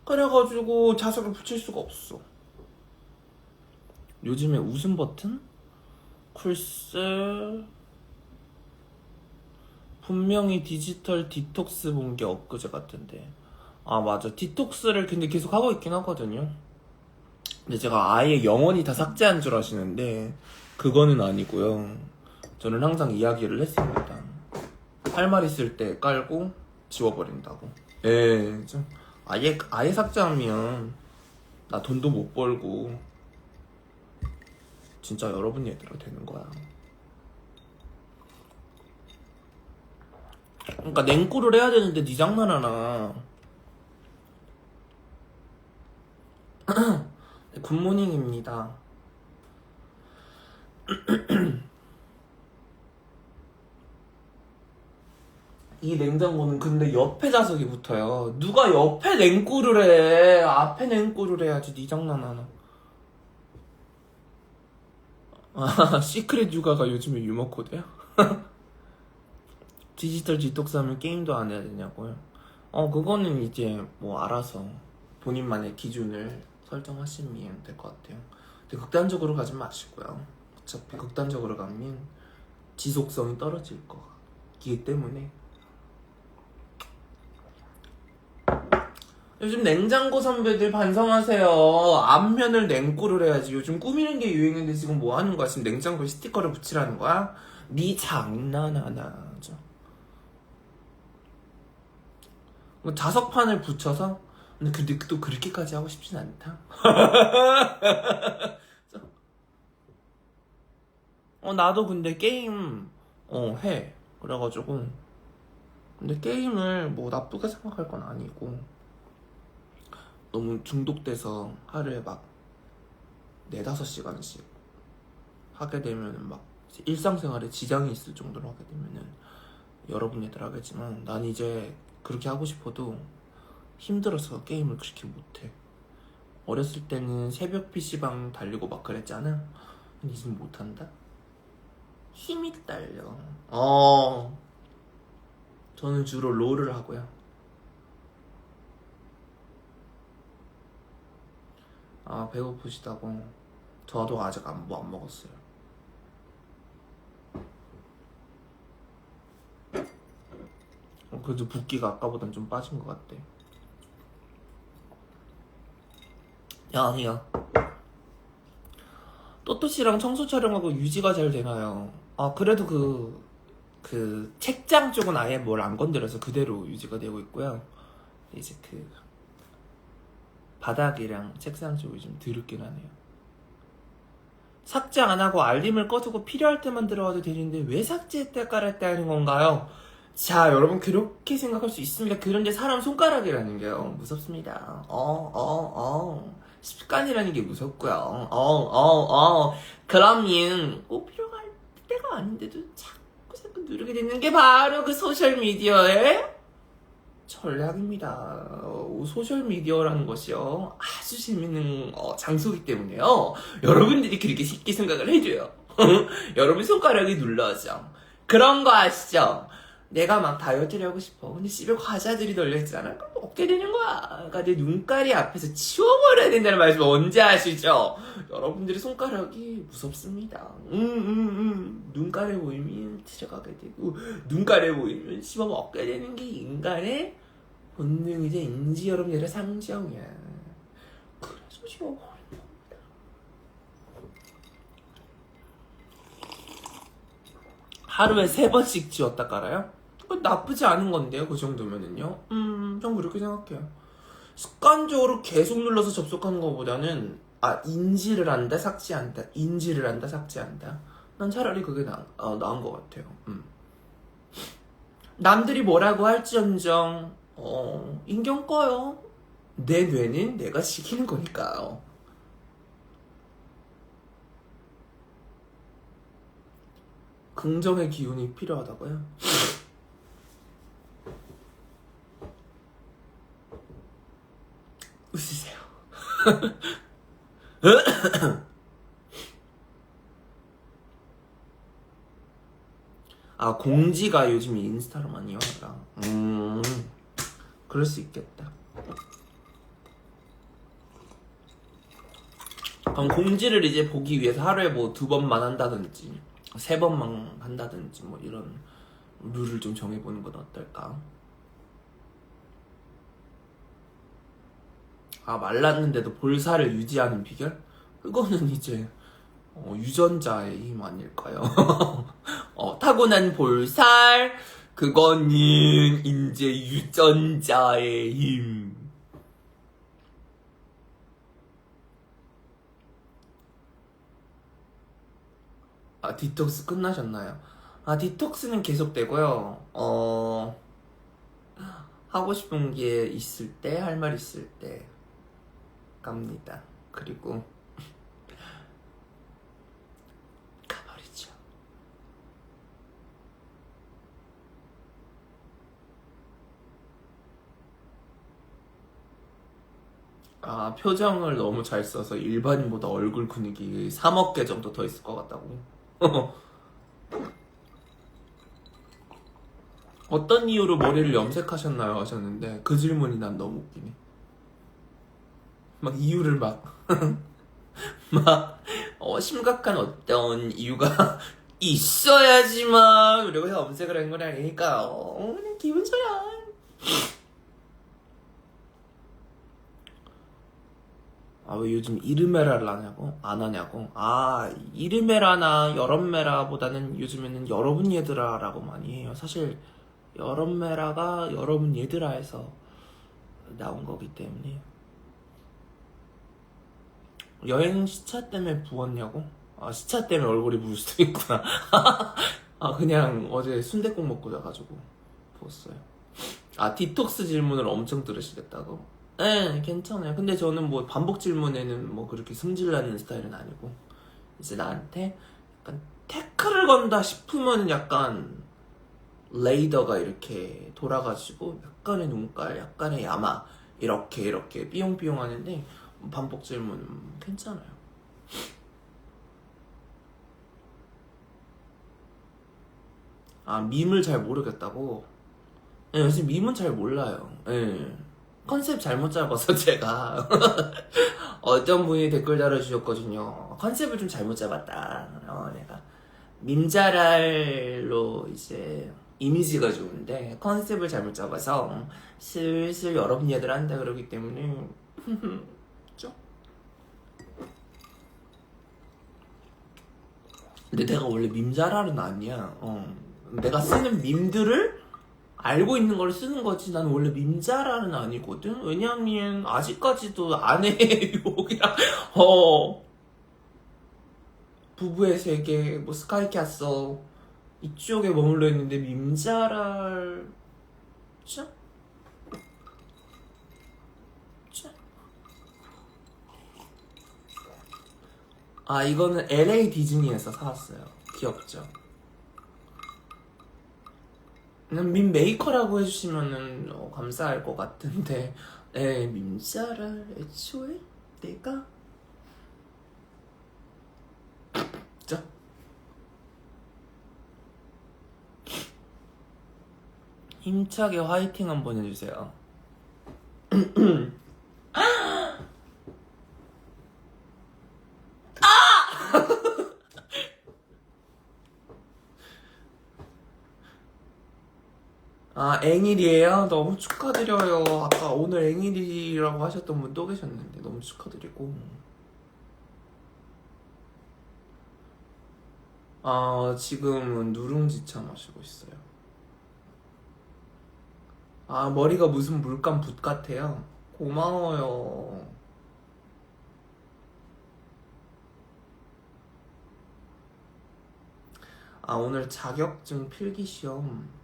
그래가지고 자석을 붙일 수가 없어. 요즘에 웃음 버튼? 글쎄, 분명히 디지털 디톡스 본 게 엊그제 같은데. 아 맞아, 디톡스를 근데 계속 하고 있긴 하거든요. 근데 제가 아예 영원히 다 삭제한 줄 아시는데 그거는 아니고요. 저는 항상 이야기를 했습니다. 할 말 있을 때 깔고 지워버린다고. 예, 좀 아예 삭제하면 나 돈도 못 벌고 진짜 여러분 얘기대로 되는 거야. 그러니까 냉골을 해야 되는데 니 장난하나. 굿모닝입니다. 이 냉장고는 근데 옆에 자석이 붙어요. 누가 옆에 냉골을 해. 앞에 냉골을 해야지. 니 장난하나. 아, 시크릿 육아가 요즘에 유머 코드야? 디지털 디톡스 하면 게임도 안 해야 되냐고요? 그거는 이제 뭐 알아서 본인만의 기준을 설정하시면 될 것 같아요. 근데 극단적으로 가지 마시고요. 어차피 극단적으로 가면 지속성이 떨어질 거기 때문에. 요즘 냉장고 선배들 반성하세요. 앞면을 냉골을 해야지. 요즘 꾸미는 게 유행인데 지금 뭐 하는 거야? 지금 냉장고에 스티커를 붙이라는 거야? 니 장난하나. 자석판을 붙여서? 근데 또 그렇게까지 하고 싶진 않다. 나도 근데 게임 해. 그래가지고 근데 게임을 뭐 나쁘게 생각할 건 아니고, 너무 중독돼서 하루에 막 4-5시간씩 하게 되면은 막 일상생활에 지장이 있을 정도로 하게 되면은 여러분이들 하겠지만, 난 이제 그렇게 하고 싶어도 힘들어서 게임을 그렇게 못해. 어렸을 때는 새벽 PC방 달리고 막 그랬잖아. 근데 이제 못한다? 힘이 딸려. 저는 주로 롤을 하고요. 아, 배고프시다고. 저도 아직 안 먹었어요. 그래도 붓기가 아까보단 좀 빠진 것 같대. 야. 또또씨랑 청소 촬영하고 유지가 잘 되나요? 그래도 그 책장 쪽은 아예 뭘 안 건드려서 그대로 유지가 되고 있고요. 이제 그 바닥이랑 책상 쪽이 좀 드럽긴 하네요. 삭제 안 하고 알림을 꺼두고 필요할 때만 들어와도 되는데 왜 삭제했다 깔았다 하는 건가요? 자, 여러분 그렇게 생각할 수 있습니다. 그런데 사람 손가락이라는 게요, 무섭습니다. 습관이라는 게 무섭고요. 그러면 꼭 필요할 때가 아닌데도 자꾸 누르게 되는 게 바로 그 소셜미디어의 전략입니다. 소셜미디어라는 것이요, 아주 재밌는 장소이기 때문에요, 여러분들이 그렇게 쉽게 생각을 해줘요. 여러분 손가락이 눌러져. 그런 거 아시죠? 내가 막 다이어트를 하고 싶어. 근데 집에 과자들이 널려있잖아. 그럼 먹게 되는 거야. 그러니까 내 눈깔이 앞에서 치워버려야 된다는 말씀 언제 아시죠? 여러분들의 손가락이 무섭습니다. 눈깔에 보이면 들어가게 되고, 눈깔에 보이면 씹어 먹게 되는 게 인간의 본능이자 인지 여러분들의 상정이야. 그래서 씹어버리는 겁니다. 하루에 3번씩 지웠다 깔아요? 나쁘지 않은 건데요, 그 정도면은요. 전 그렇게 생각해요. 습관적으로 계속 눌러서 접속하는 것보다는 인지를 한다, 삭제한다, 인지를 한다, 삭제한다. 난 차라리 그게 나은 것 같아요. 남들이 뭐라고 할지언정 인경 꺼요. 내 뇌는 내가 시키는 거니까요. 긍정의 기운이 필요하다고요? 웃으세요. 공지가 요즘 인스타로 많이 와라. 그럴 수 있겠다. 그럼 공지를 이제 보기 위해서 하루에 뭐 2번만 한다든지 3번만 한다든지 뭐 이런 룰을 좀 정해보는 건 어떨까? 아, 말랐는데도 볼살을 유지하는 비결? 그거는 이제 유전자의 힘 아닐까요? 타고난 볼살, 그거는 이제 유전자의 힘. 아, 디톡스 끝나셨나요? 아, 디톡스는 계속되고요. 하고 싶은 게 있을 때, 할 말 있을 때 갑니다. 그리고 가버리죠. 아, 표정을 너무 잘 써서 일반인보다 얼굴 근육이 3억 개 정도 더 있을 것 같다고. 어떤 이유로 머리를 염색하셨나요? 하셨는데 그 질문이 난 너무 웃기네. 막 이유를 심각한 어떤 이유가 있어야지만 그리고 염색을 한 건 아니니까 그냥 기분 좋아. 아, 왜 요즘 이르메라를 안 하냐고? 아, 이르메라나 여름메라보다는 요즘에는 여러분 얘들아라고 많이 해요. 사실 여름메라가 여러분 얘들아에서 나온 거기 때문에. 여행 시차 때문에 부었냐고? 아, 시차 때문에 얼굴이 부을 수도 있구나. 아, 그냥 어제 순댓국 먹고 자가지고 부었어요. 아, 디톡스 질문을 엄청 들으시겠다고? 네, 괜찮아요. 근데 저는 뭐 반복 질문에는 뭐 그렇게 승질나는 스타일은 아니고, 이제 나한테 약간 태클을 건다 싶으면 약간 레이더가 이렇게 돌아가지고 약간의 눈깔, 약간의 야마 이렇게 삐용삐용 하는데 반복 질문은 괜찮아요. 아, 밈을 잘 모르겠다고? 네, 요즘 밈은 잘 몰라요. 네. 컨셉 잘못 잡아서 제가 어떤 분이 댓글 달아주셨거든요. 컨셉을 좀 잘못 잡았다. 내가 밈자랄로 이제 이미지가 좋은데 컨셉을 잘못 잡아서 슬슬 여러분 얘들 한다 그러기 때문에 죠? 근데 내가 원래 밈자랄은 아니야. 내가 쓰는 밈들을 알고 있는 걸 쓰는 거지. 난 원래 밈자랄은 아니거든. 왜냐면 아직까지도 아내의 유혹이랑 부부의 세계, 뭐 스카이캐슬 이쪽에 머물러 있는데 밈자랄 짜? 아, 이거는 LA 디즈니에서 사왔어요. 귀엽죠? 그냥 밈 메이커라고 해주시면은 감사할 것 같은데, 밈자랄 애초에 내가 짜? 힘차게 화이팅 한번 해주세요. 아, 앵일이에요? 너무 축하드려요. 아까 오늘 앵일이라고 하셨던 분 또 계셨는데 너무 축하드리고. 아, 지금은 누룽지차 마시고 있어요. 아, 머리가 무슨 물감 붓 같아요. 고마워요. 아, 오늘 자격증 필기시험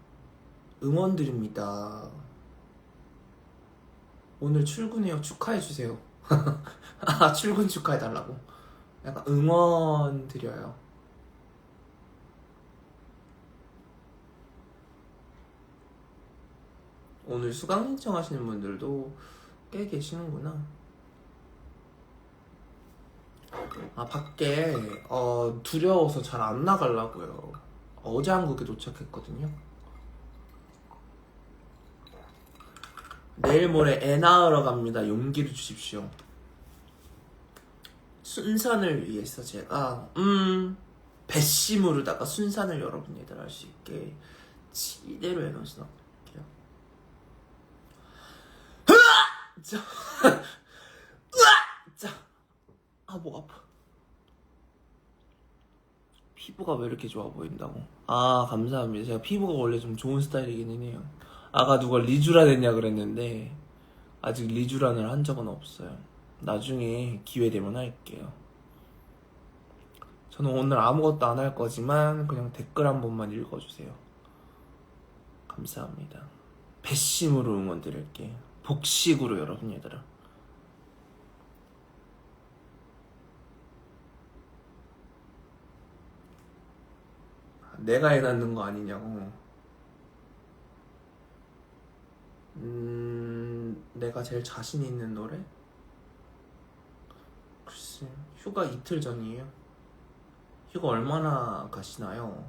응원드립니다. 오늘 출근해요. 축하해주세요. 아, 출근 축하해달라고. 약간 응원 드려요. 오늘 수강 신청하시는 분들도 꽤 계시는구나. 아, 밖에 두려워서 잘 안 나가려고요. 어제 한국에 도착했거든요. 내일 모레 애 낳으러 갑니다. 용기를 주십시오. 순산을 위해서 제가 배심으로다가 순산을 여러분 얘들 할 수 있게 이대로 에너지 넣을게요. 자, 자, 목 아파. 피부가 왜 이렇게 좋아 보인다고? 아, 감사합니다. 제가 피부가 원래 좀 좋은 스타일이긴 해요. 아까 누가 리쥬란 했냐 그랬는데 아직 리쥬란을 한 적은 없어요. 나중에 기회 되면 할게요. 저는 오늘 아무것도 안 할 거지만 그냥 댓글 한 번만 읽어주세요. 감사합니다. 배심으로 응원 드릴게. 복식으로 여러분 얘들아. 내가 해놨는 거 아니냐고. 내가 제일 자신 있는 노래? 글쎄, 휴가 이틀 전이에요. 휴가 얼마나 가시나요?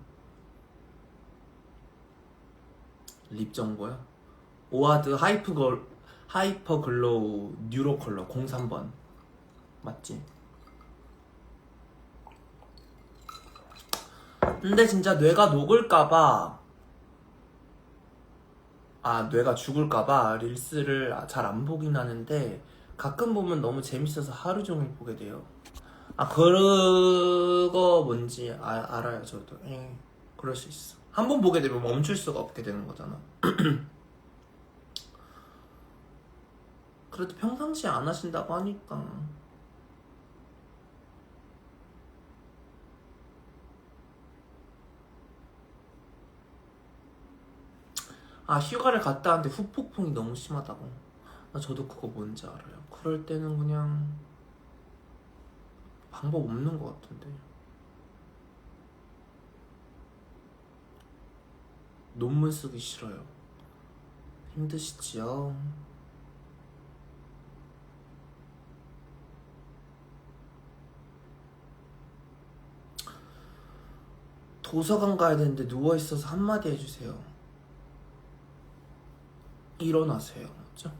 립 정보요? 오아드 하이퍼 글로우 뉴로 컬러 03번 맞지? 근데 진짜 뇌가 녹을까봐, 뇌가 죽을까봐 릴스를 잘 안 보긴 하는데 가끔 보면 너무 재밌어서 하루 종일 보게 돼요. 그거 뭔지 알아요. 저도. 그럴 수 있어. 한 번 보게 되면 멈출 수가 없게 되는 거잖아. 그래도 평상시에 안 하신다고 하니까. 휴가를 갔다 왔는데 후폭풍이 너무 심하다고. 저도 그거 뭔지 알아요. 그럴 때는 그냥 방법 없는 것 같은데. 논문 쓰기 싫어요. 힘드시지요? 도서관 가야 되는데 누워있어서 한마디 해주세요. 일어나세요. 맞죠?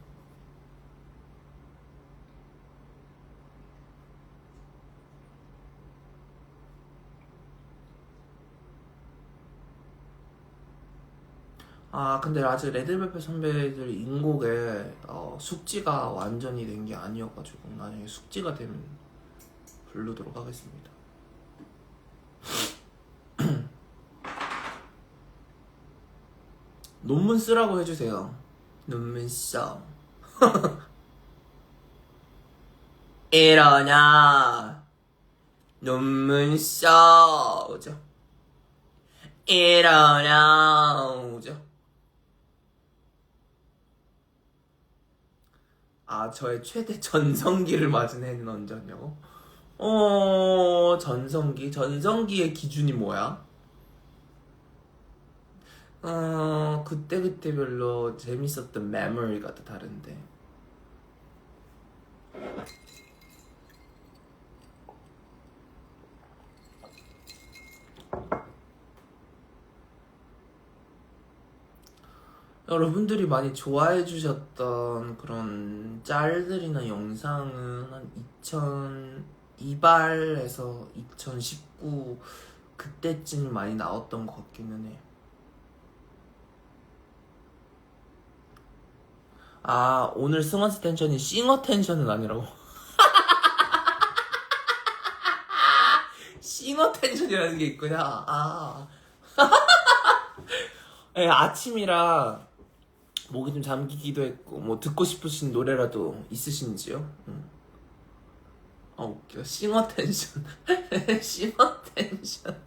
근데 아직 레드벨벳 선배들 인곡에 숙지가 완전히 된 게 아니어가지고 나중에 숙지가 되면 부르도록 하겠습니다. 논문 쓰라고 해주세요. 논문 써. 일어나. 논문 써. 오죠. 일어나. 오죠. 저의 최대 전성기를 맞은 해는 언제냐고? 전성기? 전성기의 기준이 뭐야? 그때그때별로 재밌었던 메모리가 또 다른데. 여러분들이 많이 좋아해 주셨던 그런 짤들이나 영상은 한 2002발에서 2019 그때쯤 많이 나왔던 것 같기는 해. 오늘 승원스 텐션이 싱어 텐션은 아니라고. 싱어 텐션이라는 게 있구나. 네, 아침이라 목이 좀 잠기기도 했고, 뭐 듣고 싶으신 노래라도 있으신지요? 웃겨. 싱어 텐션. 싱어 텐션.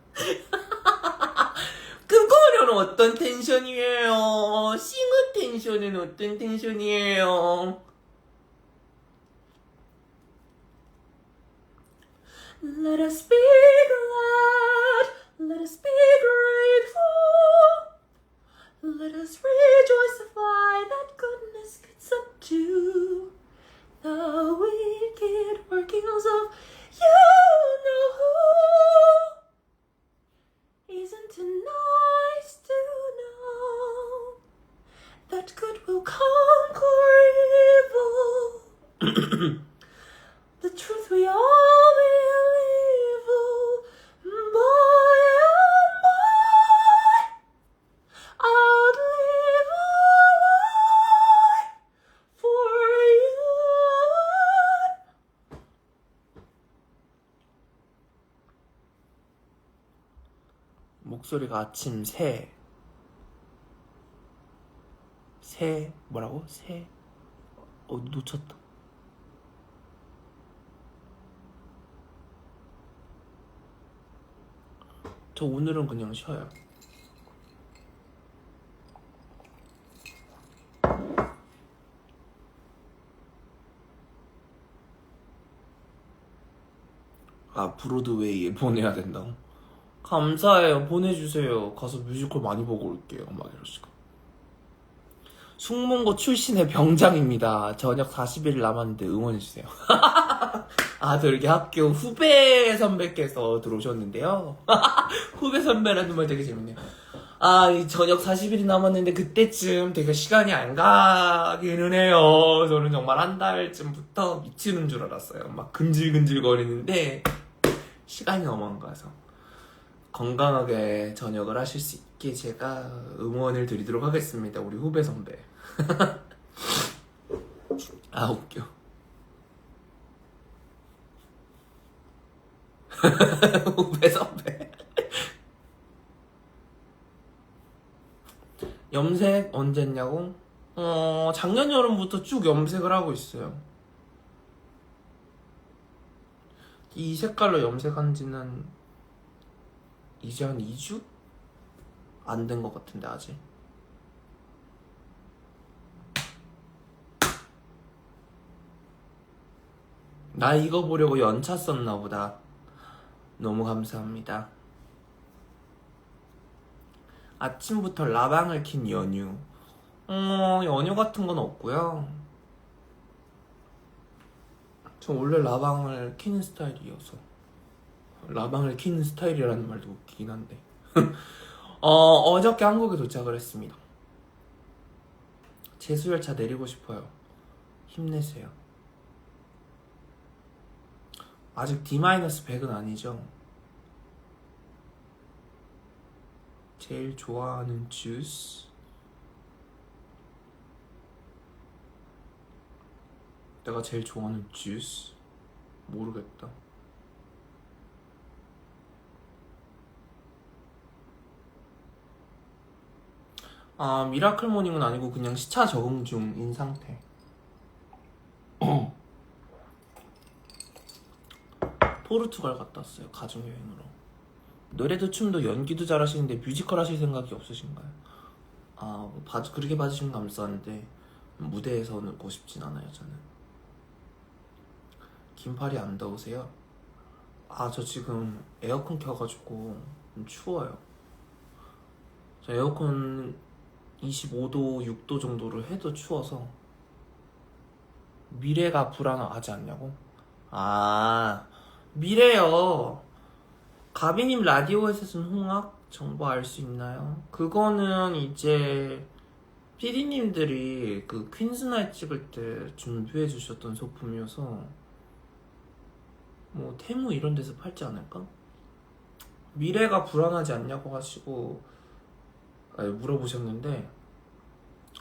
그거는 어떤 텐션이에요? 싱어 텐션은 어떤 텐션이에요? Let us speak loud, let us speak grateful, let us rejoice to fly that goodness could subdue the wicked workings of you know who. Isn't it nice to know that good will conquer evil? The truth we all believe, by and by, I 목소리가 아침 뭐라고? 놓쳤다. 저 오늘은 그냥 쉬어요. 아, 브로드웨이에 보내야 된다고? 감사해요. 보내주세요. 가서 뮤지컬 많이 보고 올게요. 막 이러시고. 숙문고 출신의 병장입니다. 저녁 40일 남았는데 응원해주세요. 아, 저 이렇게 학교 후배 선배께서 들어오셨는데요. 후배 선배라는 말 되게 재밌네요. 아, 이 저녁 40일이 남았는데 그때쯤 되게 시간이 안 가기는 해요. 저는 정말 한 달쯤부터 미치는 줄 알았어요. 막 근질근질 거리는데 시간이 너무 안 가서. 건강하게 저녁을 하실 수 있게 제가 응원을 드리도록 하겠습니다. 우리 후배 선배. 아, 웃겨. 후배 선배. 염색 언제 했냐고? 작년 여름부터 쭉 염색을 하고 있어요. 이 색깔로 염색한 지는 이제 한 2주? 안 된 것 같은데 아직. 나 이거 보려고 연차 썼나 보다. 너무 감사합니다. 아침부터 라방을 킨 연유. 연유 같은 건 없고요. 저 원래 라방을 키는 스타일이어서. 라방을 키는 스타일이라는 말도 웃기긴 한데. 어저께 한국에 도착을 했습니다. 제수열차 내리고 싶어요. 힘내세요. 아직 D-100은 아니죠. 제일 좋아하는 주스? 내가 제일 좋아하는 주스? 모르겠다. 아, 미라클 모닝은 아니고 그냥 시차 적응 중인 상태. 포르투갈 갔다 왔어요. 가족여행으로. 노래도 춤도 연기도 잘하시는데 뮤지컬 하실 생각이 없으신가요? 아, 그렇게 봐주시면 감사한데 무대에서는 보고 싶진 않아요. 저는. 긴팔이 안 더우세요? 아, 저 지금 에어컨 켜가지고 좀 추워요. 저 에어컨 25도, 6도 정도로 해도 추워서. 미래가 불안하지 않냐고? 아, 미래요. 가비님 라디오에서 쓴 홍학 정보 알 수 있나요? 그거는 이제 PD님들이 그 퀸즈나잇 찍을 때 준비해 주셨던 소품이어서 뭐 테무 이런 데서 팔지 않을까? 미래가 불안하지 않냐고 하시고 물어보셨는데,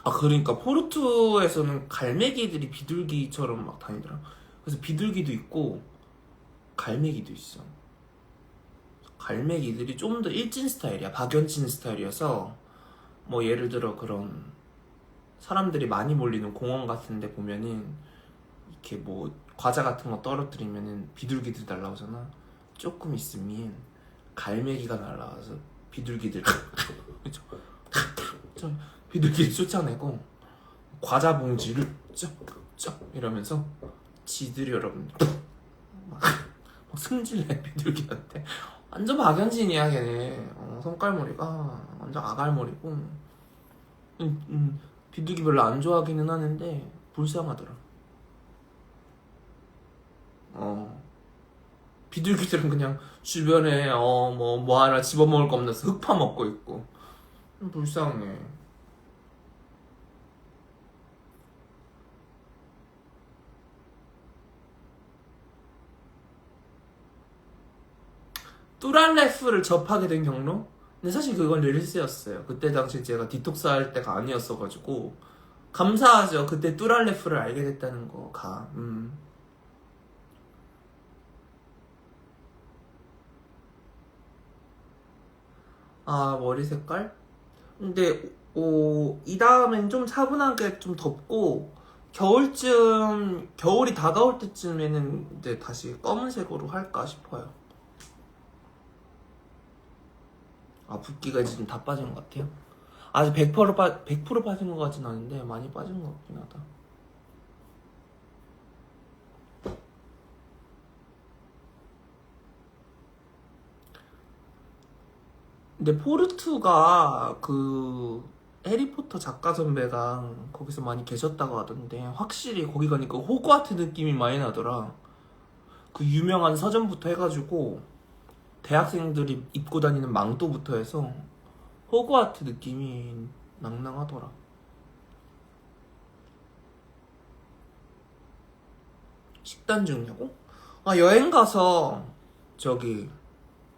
아, 그러니까 포르투에서는 갈매기들이 비둘기처럼 막 다니더라. 그래서 비둘기도 있고 갈매기도 있어. 갈매기들이 좀 더 일진 스타일이야. 박연친 스타일이어서 뭐 예를 들어 그런 사람들이 많이 몰리는 공원 같은 데 보면은 이렇게 뭐 과자 같은 거 떨어뜨리면은 비둘기들이 날라오잖아. 조금 있으면 갈매기가 날라와서 비둘기들 비둘기를 쫓아내고 과자 봉지를 쩍쩍 이러면서 지들이 여러분들 막 승질내. 비둘기한테. 완전 박연진이야 걔네. 손깔머리가 완전 아갈머리고. 비둘기 별로 안 좋아하기는 하는데 불쌍하더라. 비둘기들은 그냥 주변에 뭐 하나 집어먹을 거 없나서 흙 파먹고 있고. 불쌍해. 뚜랄레프를 접하게 된 경로? 근데 사실 그건 릴스였어요. 그때 당시 제가 디톡스 할 때가 아니었어가지고. 감사하죠. 그때 뚜랄레프를 알게 됐다는 거가. 아, 머리 색깔? 근데 이 다음엔 좀 차분하게 좀 덥고 겨울이 다가올 때쯤에는 이제 다시 검은색으로 할까 싶어요. 아, 붓기가 이제 좀 다 빠진 것 같아요. 아직 100% 빠진 것 같진 않은데 많이 빠진 것 같긴 하다. 근데 포르투가 그 해리포터 작가 선배가 거기서 많이 계셨다고 하던데 확실히 거기 가니까 호그와트 느낌이 많이 나더라. 그 유명한 서점부터 해가지고 대학생들이 입고 다니는 망토부터 해서 호그와트 느낌이 낭낭하더라. 식단 중이냐고? 아, 여행 가서 저기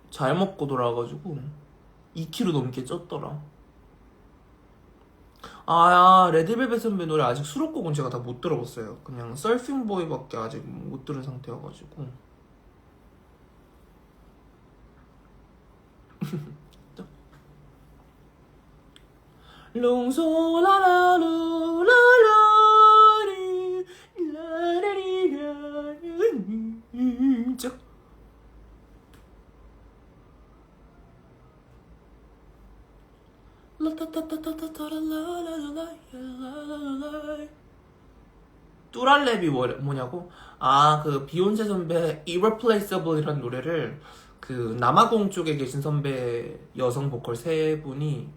잘 먹고 돌아와가지고 2kg 넘게 쪘더라. 아, 레드벨벳 선배 노래 아직 수록곡은 제가 다 못 들어봤어요. 그냥 서핑보이밖에 아직 못 들은 상태여가지고. 롱소라라루라라리 라라리라리 쭉. 뚜랄랩이 뭐냐고? 아, 그 비욘세 선배 Irreplaceable이라는 노래를 그 남아공 쪽에 계신 선배 여성 보컬 세 분이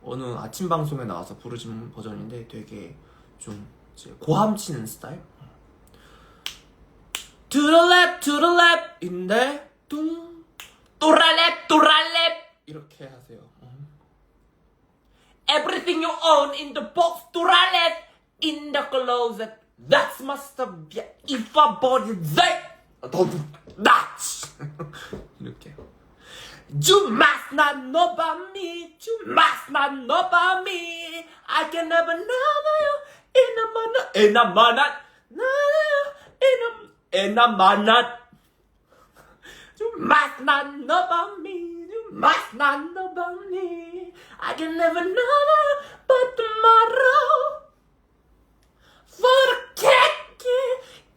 어느 아침 방송에 나와서 부르신 버전인데 되게 좀 이제 고함 치는 스타일? To the left, to thelep인데 뚱 또랄랩 또랄랩 이렇게 하세요. Everything you own in the box 또랄랩 in the closet that's my stuff. If I bought it there that's 이렇게. You must not know about me. You must not know about me. I can never know you in a minute. In a minute. In a minute. You must not know about me. You must not know about me. I can never know you but tomorrow. For the cake,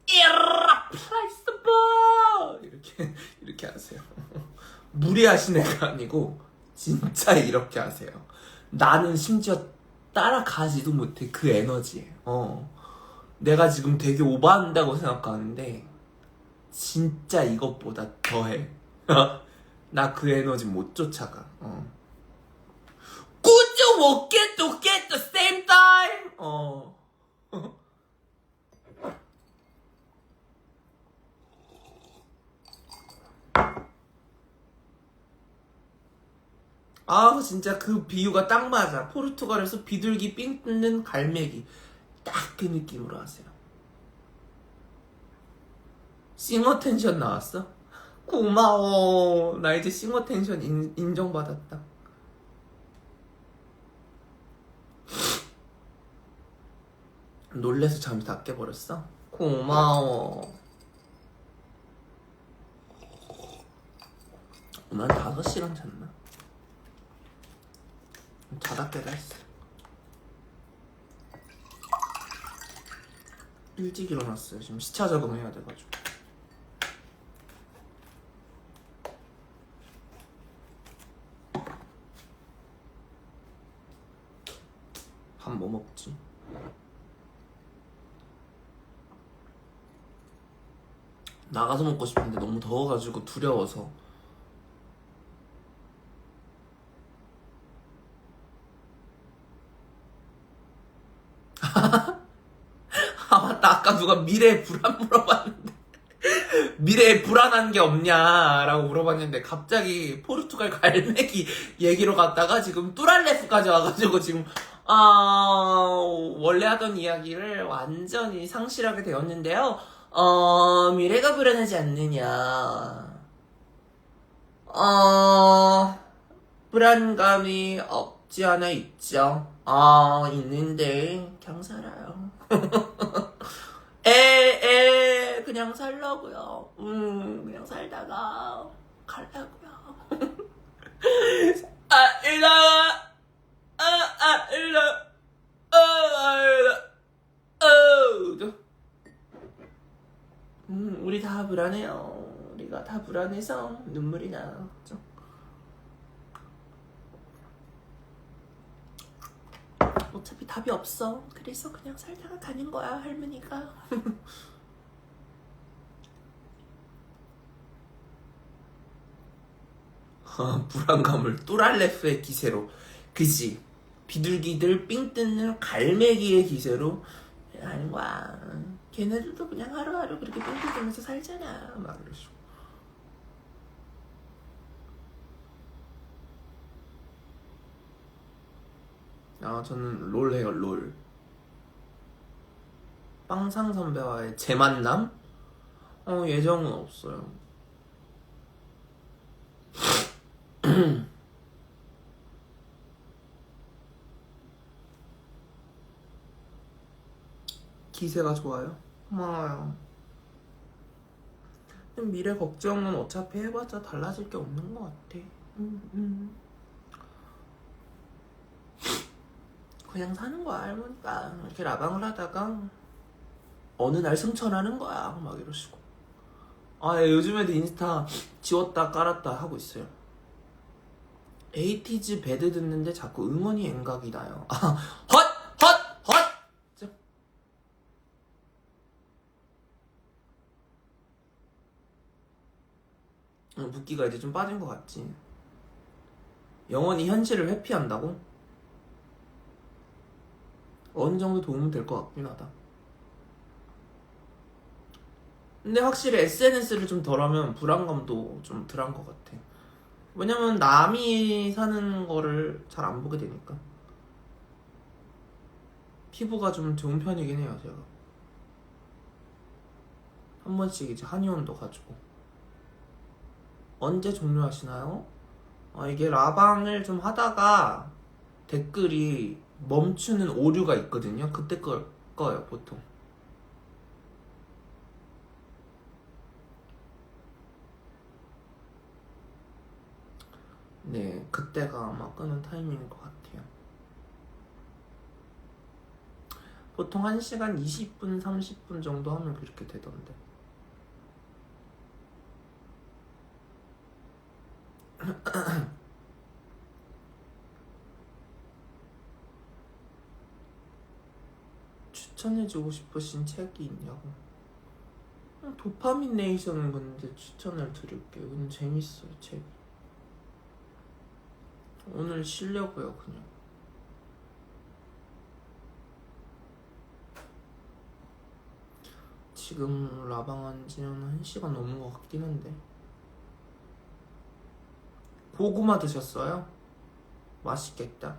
irreplaceable. 이렇게 하세요. 무리하신 애가 아니고 진짜 이렇게 하세요. 나는 심지어 따라가지도 못해. 그 에너지에. 내가 지금 되게 오버한다고 생각하는데 진짜 이것보다 더해. 나 그 에너지 못 쫓아가. Could you walk it to get the same time? 아, 진짜 그 비유가 딱 맞아. 포르투갈에서 비둘기 삥 뜯는 갈매기. 딱 그 느낌으로 하세요. 싱어 텐션 나왔어? 고마워. 나 이제 싱어 텐션 인정받았다. 놀래서 잠이 다 깨버렸어? 고마워. 오늘 5시간 잤나? 자다 깨다 했어. 일찍 일어났어요. 지금 시차 적응해야 돼가지고. 밥 뭐 먹지? 나가서 먹고 싶은데 너무 더워가지고 두려워서. 아, 맞다. 아까 누가 미래에 불안 물어봤는데 미래에 불안한 게 없냐라고 물어봤는데 갑자기 포르투갈 갈매기 얘기로 갔다가 지금 뚜랄레스까지 와가지고 지금 원래 하던 이야기를 완전히 상실하게 되었는데요. 미래가 불안하지 않느냐. 불안감이 없지 않아 있죠. 있는데 그냥 살아요. 그냥 살려고요. 그냥 살다가 갈라고요. 일로 와. 일로. 일로. 우리 다 불안해요. 우리가 다 불안해서 눈물이 나. 그죠? 어차피 답이 없어. 그래서 그냥 살다가 가는 거야, 할머니가. 불안감을 또랄레프의 기세로. 그지? 비둘기들 삥 뜯는 갈매기의 기세로 하는 거야. 걔네들도 그냥 하루하루 그렇게 삥 뜯으면서 살잖아. 막 이러시고. 저는 롤 해요, 롤. 빵상 선배와의 재만남? 예정은 없어요. 기세가 좋아요. 고마워요. 미래 걱정은 어차피 해봤자 달라질 게 없는 것 같아. 그냥 사는 거야, 할머니가. 이렇게 라방을 하다가 어느 날 승천하는 거야. 막 이러시고. 요즘에도 인스타 지웠다 깔았다 하고 있어요. 에이티즈 배드 듣는데 자꾸 응원이 앵각이 나요. 헛! 붓기가 이제 좀 빠진 것 같지. 영원히 현실을 회피한다고? 어느 정도 도움은 될 것 같긴 하다. 근데 확실히 SNS를 좀 덜하면 불안감도 좀 덜한 것 같아. 왜냐면 남이 사는 거를 잘 안 보게 되니까. 피부가 좀 좋은 편이긴 해요, 제가. 한 번씩 이제 한의원도 가지고. 언제 종료하시나요? 이게 라방을 좀 하다가 댓글이 멈추는 오류가 있거든요. 그때 꺼요, 보통. 네, 그때가 아마 끄는 타이밍인 것 같아요. 보통 1시간 20분, 30분 정도 하면 그렇게 되던데. 추천해주고 싶으신 책이 있냐고. 도파민 네이션은 근데 추천을 드릴게요. 그냥 재밌어요, 책이. 오늘 쉬려고요, 그냥. 지금 라방 한지는 1시간 넘은 것 같긴 한데. 고구마 드셨어요? 맛있겠다.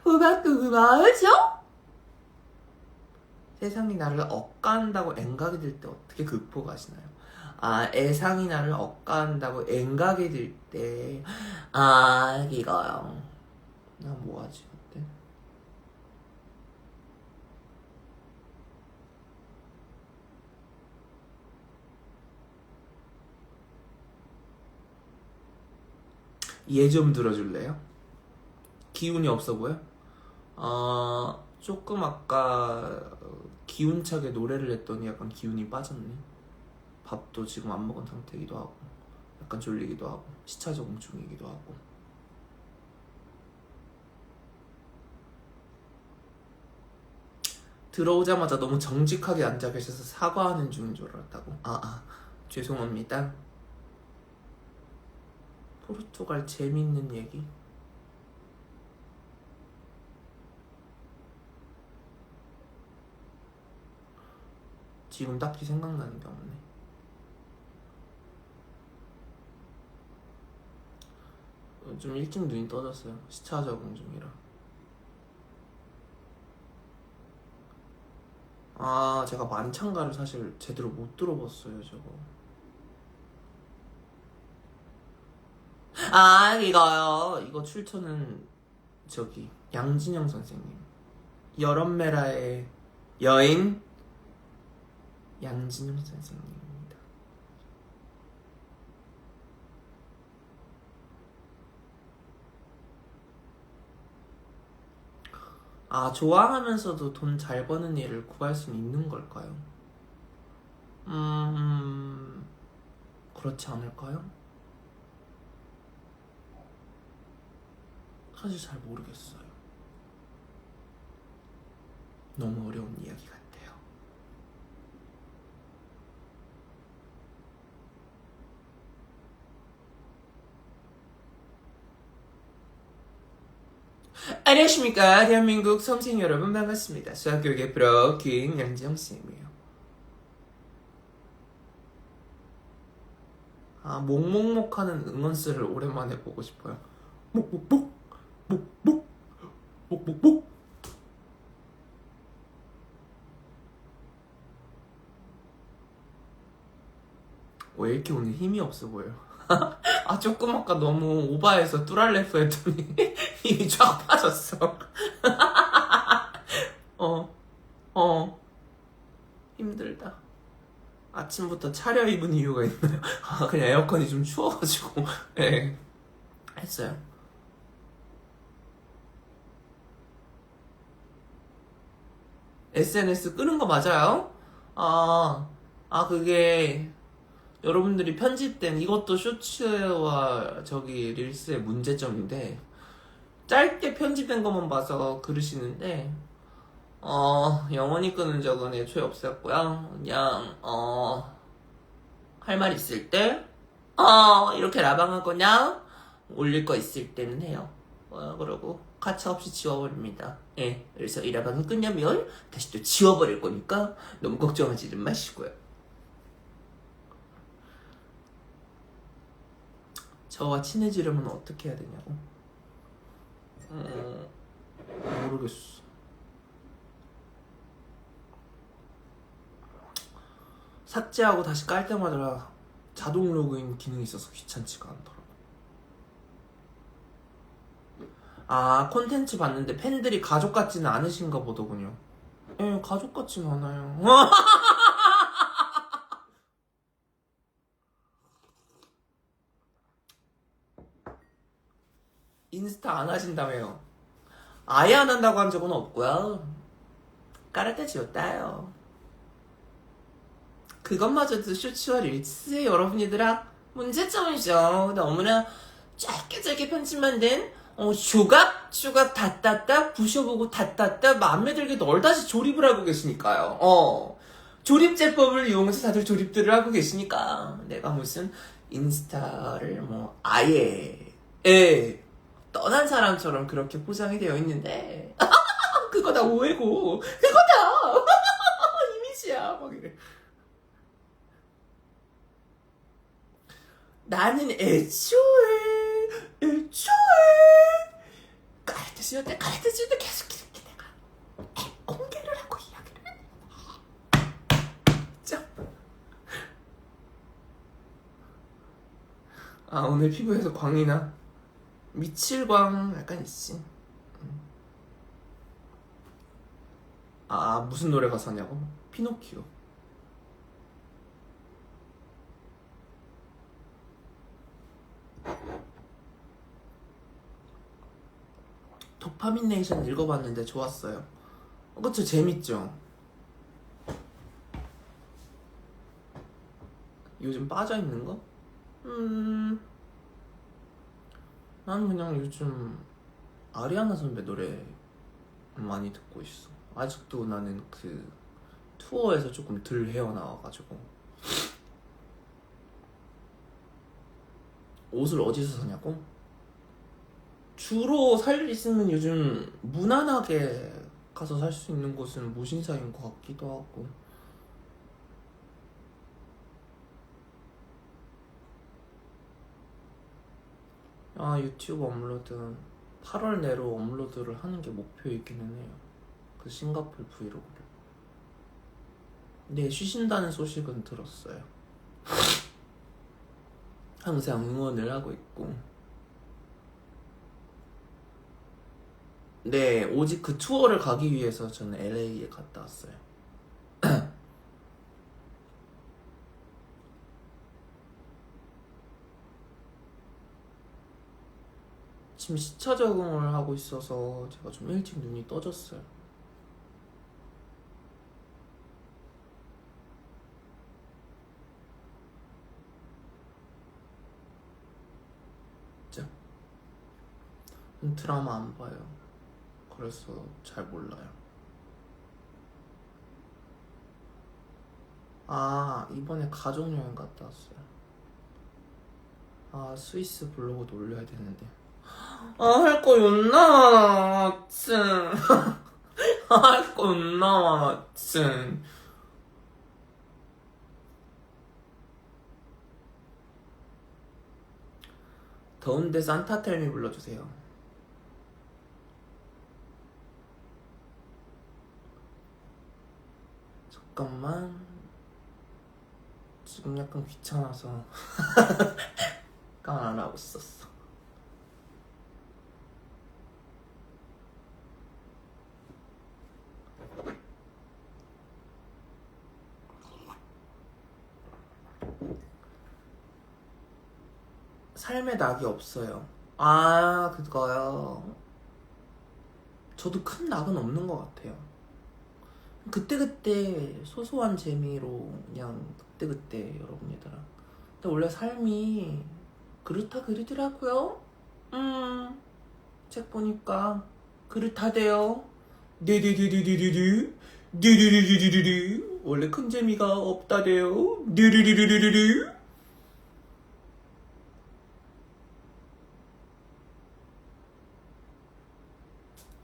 고구마죠? 세상이 나를 억까한다고 앵각이 들 때 어떻게 극복하시나요? 애상이 나를 억까한다고 앵각이 들 때, 이거요. 나 뭐하지, 그때? 얘 좀 들어줄래요? 기운이 없어 보여? 조금 아까 기운차게 노래를 했더니 약간 기운이 빠졌네. 밥도 지금 안 먹은 상태이기도 하고 약간 졸리기도 하고 시차 적응 중이기도 하고. 들어오자마자 너무 정직하게 앉아 계셔서 사과하는 중인 줄 알았다고? 죄송합니다. 포르투갈 재밌는 얘기? 지금 딱히 생각나는 게 없네. 좀 일찍 눈이 떠졌어요. 시차 적응 중이라. 제가 만찬가를 사실 제대로 못 들어봤어요, 저거. 이거요. 이거 출처는 저기 양진영 선생님. 여름메라의 여인 양진영 선생님입니다. 아, 좋아하면서도 돈 잘 버는 일을 구할 수는 있는 걸까요? 그렇지 않을까요? 사실 잘 모르겠어요. 너무 어려운 이야기 같아요. 안녕하십니까. 대한민국 수험생 여러분 반갑습니다. 수학교육의 프로 김양지영쌤이에요. 아, 목목목 하는 응원스를 오랜만에 보고 싶어요. 목목목 목목 목목목. 왜 이렇게 오늘 힘이 없어 보여요? 아, 조금 아까 너무 오바해서 뚜랄래프 했더니 힘이 쫙 빠졌어. 어, 힘들다. 아침부터 차려입은 이유가 있나요? 아, 그냥 에어컨이 좀 추워가지고, 네, 했어요. SNS 끄는 거 맞아요? 그게, 여러분들이 편집된 이것도 쇼츠와 저기 릴스의 문제점인데, 짧게 편집된 것만 봐서 그러시는데, 영원히 끄는 적은 애초에 없었고요. 그냥, 할 말 있을 때, 이렇게 라방하거나, 올릴 거 있을 때는 해요. 그러고, 가차없이 지워버립니다. 예. 그래서 이 라방이 끝나면, 다시 또 지워버릴 거니까, 너무 걱정하지는 마시고요. 저와 친해지려면 어떻게 해야 되냐고? 모르겠어. 삭제하고 다시 깔 때마다 자동 로그인 기능이 있어서 귀찮지가 않더라고. 아, 콘텐츠 봤는데 팬들이 가족 같지는 않으신가 보더군요. 예, 가족 같진 않아요. 인스타 안 하신다며요. 아예 안 한다고 한 적은 없고요. 깔을 때 지웠다요. 그것마저도 쇼츠와 릴스의 여러분이들아 문제점이죠. 너무나 짧게 편집만 된 조각 닷닷닷 부셔보고 닷닷닷 마음에 들게 널다시 조립을 하고 계시니까요. 조립제법을 이용해서 다들 조립들을 하고 계시니까 내가 무슨 인스타를 뭐 아예 떠난 사람처럼 그렇게 포장이 되어 있는데 그거 다 오해고 그거 다 이미지야 막 이래. 나는 애초에 가르쳐 줄 때 계속 이렇게 내가 공개를 하고 이야기를 진짜. 아, 오늘 피부에서 광이나 미칠광 약간 있지. 아, 무슨 노래 가사냐고? 피노키오. 도파민네이션 읽어봤는데 좋았어요. 그쵸, 재밌죠? 요즘 빠져있는 거? 난 그냥 요즘 아리아나 선배 노래 많이 듣고 있어. 아직도 나는 그 투어에서 조금 덜 헤어나와가지고. 옷을 어디서 사냐고? 주로 살 일 있으면 요즘 무난하게 가서 살 수 있는 곳은 무신사인 것 같기도 하고. 아, 유튜브 업로드 8월 내로 업로드를 하는 게 목표이기는 해요. 그 싱가포르 브이로그를. 네, 쉬신다는 소식은 들었어요. 항상 응원을 하고 있고. 네, 오직 그 투어를 가기 위해서 저는 LA에 갔다 왔어요. 지금 시차 적응을 하고 있어서 제가 좀 일찍 눈이 떠졌어요. 진짜 드라마 안 봐요. 그래서 잘 몰라요. 아, 이번에 가족여행 갔다 왔어요. 아, 스위스 블로그도 올려야 되는데. 아, 할 거 존나 많았지. 할 거 존나 많았지. 더운데 산타텔미 불러주세요. 잠깐만. 지금 약간 귀찮아서 깡 안 하고 있었어. 삶의 낙이 없어요. 아, 그거요. 저도 큰 낙은 없는 것 같아요. 그때그때 소소한 재미로 그냥 그때그때 여러분이더라. 근데 원래 삶이 그렇다 그러더라고요. 책 보니까 그렇다대요. 네네네네네네 네네네네네네 원래 큰 재미가 없다대요. 네네네네네네.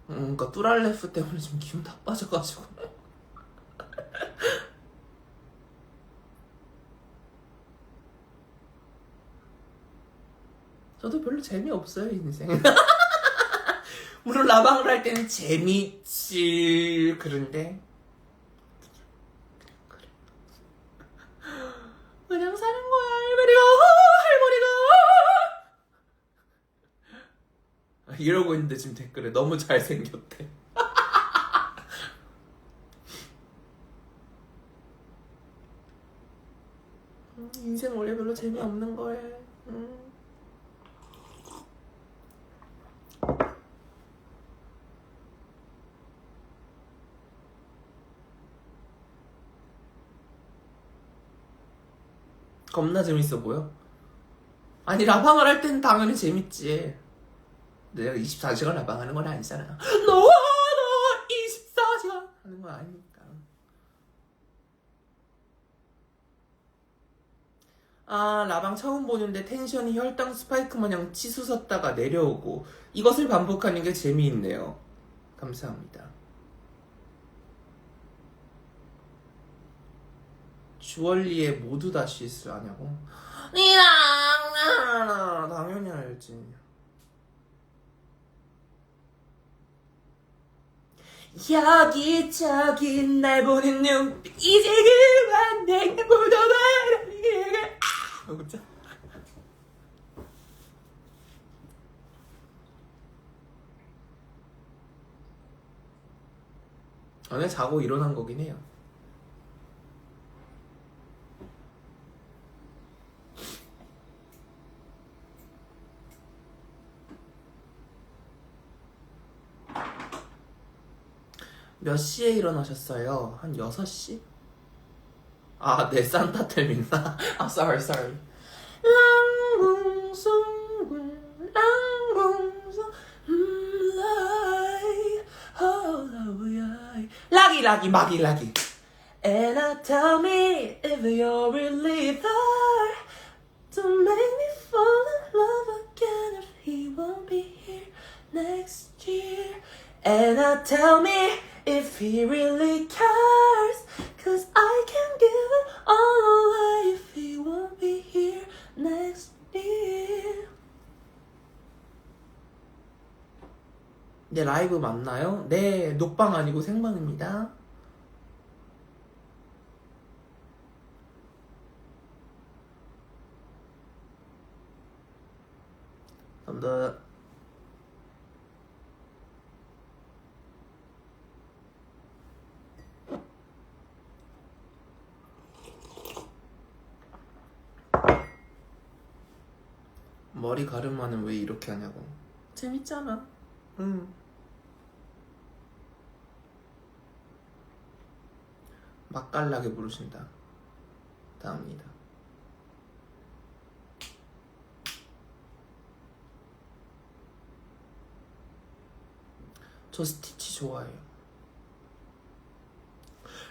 그러니까 뚜랄레프 때문에 지금 기분 다 빠져가지고. 저도 별로 재미없어요, 인생. 물론 라방을 할 때는 재밌지. 그런데 그냥 사는 거야, 할머니가. 이러고 있는데 지금 댓글에 너무 잘생겼대. 인생 원래 별로 재미없는 거예요. 겁나 재밌어 보여? 아니, 라방을 할 땐 당연히 재밌지. 내가 24시간 라방하는 건 아니잖아. 너와 너 24시간 하는 건 아니니까. 아, 라방 처음 보는데 텐션이 혈당 스파이크 마냥 치솟았다가 내려오고 이것을 반복하는 게 재미있네요. 감사합니다. 주얼리에 모두 다 시스 아냐고? 당연히 알지. 여기저기 날 보는 눈빛이 그만 내게 묻어봐라. 진짜. 오늘 자고 일어난 거긴 해요. 몇 시에 일어나셨어요? 한 6시? 아, 네, 산타텔미나. 아, sorry. 라기 마기. And now tell me if you're really there to make me fall in love again if he won't be here next year. And now tell me if he really cares, 'cause I can give it all away if he won't be here next year. 네, 라이브 맞나요? 네, 녹방 아니고 생방입니다. 감사합니다. 머리 가르마는 왜 이렇게 하냐고. 재밌잖아. 응. 맛깔나게 부르신다. 다음입니다. 저 스티치 좋아해요.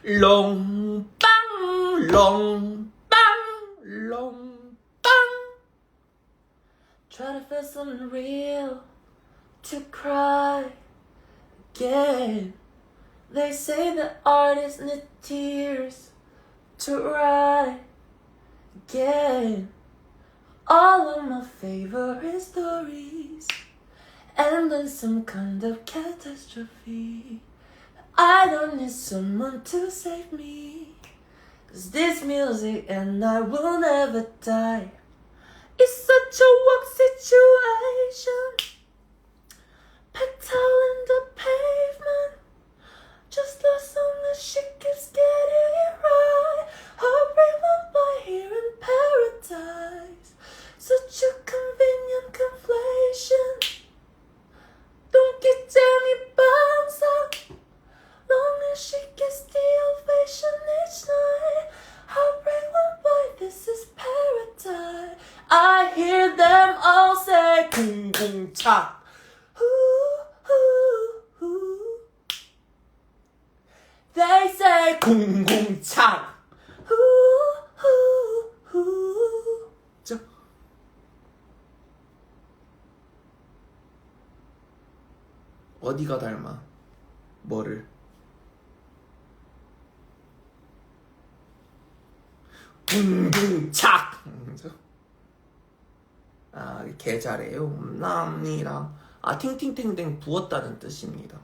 롱빵 롱빵 롱빵 Try to feel something real to cry again. They say that artists need tears to write again. All of my favorite stories end in some kind of catastrophe. I don't need someone to save me, 'cause this music and I will never die. It's such a work situation, petal in the pavement, just lost on the she keeps getting it right. Heartbreak one by here in paradise, such a convenient conflation. Don't get any bounce out, long as she gets the ovation each night. Heartbreak one by this is paradise. I hear them all say 쿵쿵착. They say 쿵쿵착. 저 어디가 닮아? 뭐를? 쿵쿵착. 아, 개 잘해요. 남이랑 아 팅팅탱탱 부었다는 뜻입니다.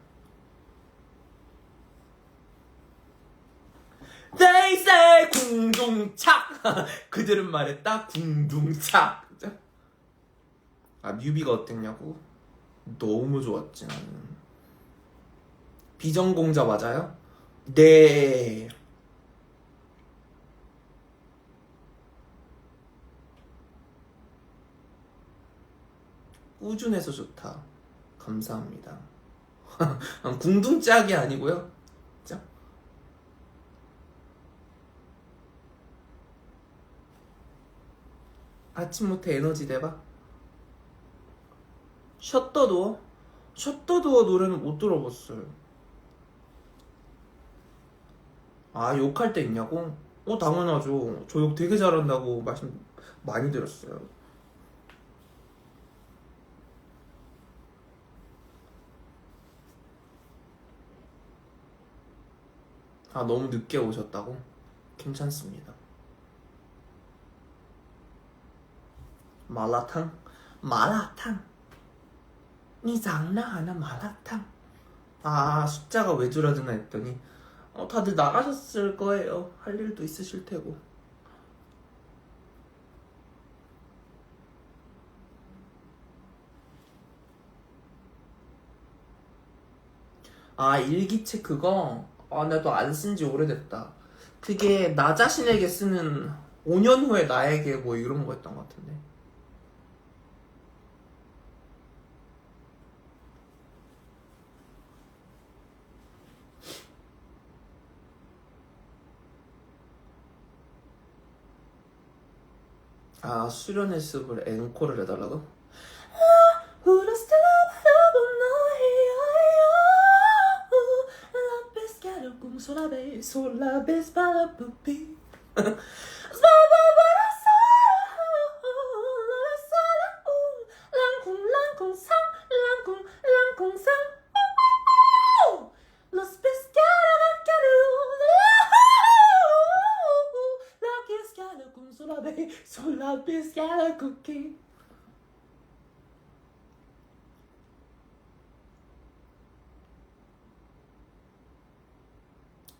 They say 궁둥착. 그들은 말했다 궁둥착. 아 뮤비가 어땠냐고? 너무 좋았지 나는. 비전공자 맞아요? 네. 꾸준해서 좋다. 감사합니다. 궁둥짝이 아니고요. 진짜? 아침부터 에너지 대박. 셔터도어? 셔터도어 노래는 못 들어봤어요. 아 욕할 때 있냐고? 당연하죠. 저 욕 되게 잘한다고 말씀 많이 들었어요. 아 너무 늦게 오셨다고? 괜찮습니다. 마라탕? 마라탕? 니 장난하나 마라탕? 아 숫자가 왜 줄어드나 했더니 다들 나가셨을 거예요. 할 일도 있으실 테고. 아 일기책 그거? 아 나도 안 쓴 지 오래됐다. 그게 나 자신에게 쓰는 5년 후에 나에게 뭐 이런 거였던 것 같은데. 아 수련의 습을 앵콜을 해달라고?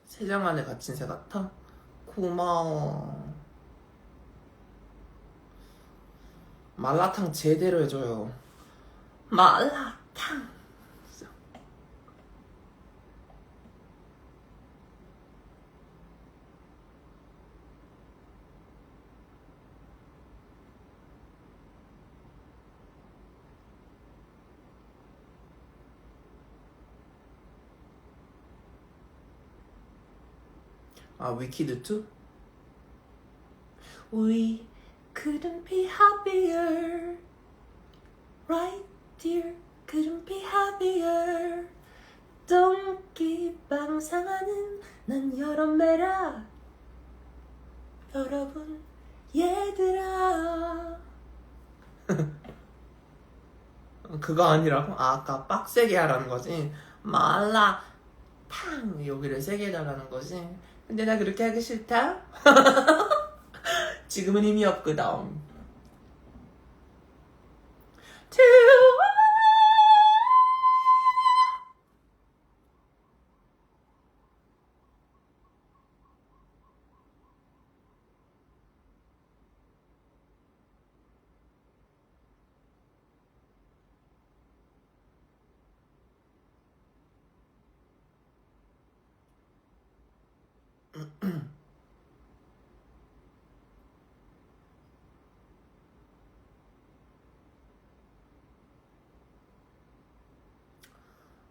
세장 안에 갇힌 새 같아? 고마워. 말라탕 제대로 해줘요. 말라탕. 아, 위키드 2? We couldn't be happier, right dear, couldn't be happier. 똥기빵 상하는 난 여름매라 여러분 얘들아. 그거 아니라고? 아, 아까 빡세게 하라는 거지. 말라 탕 여기를 세게 해달라는 거지. 근데 나 그렇게 하기 싫다. 지금은 힘이 없거든.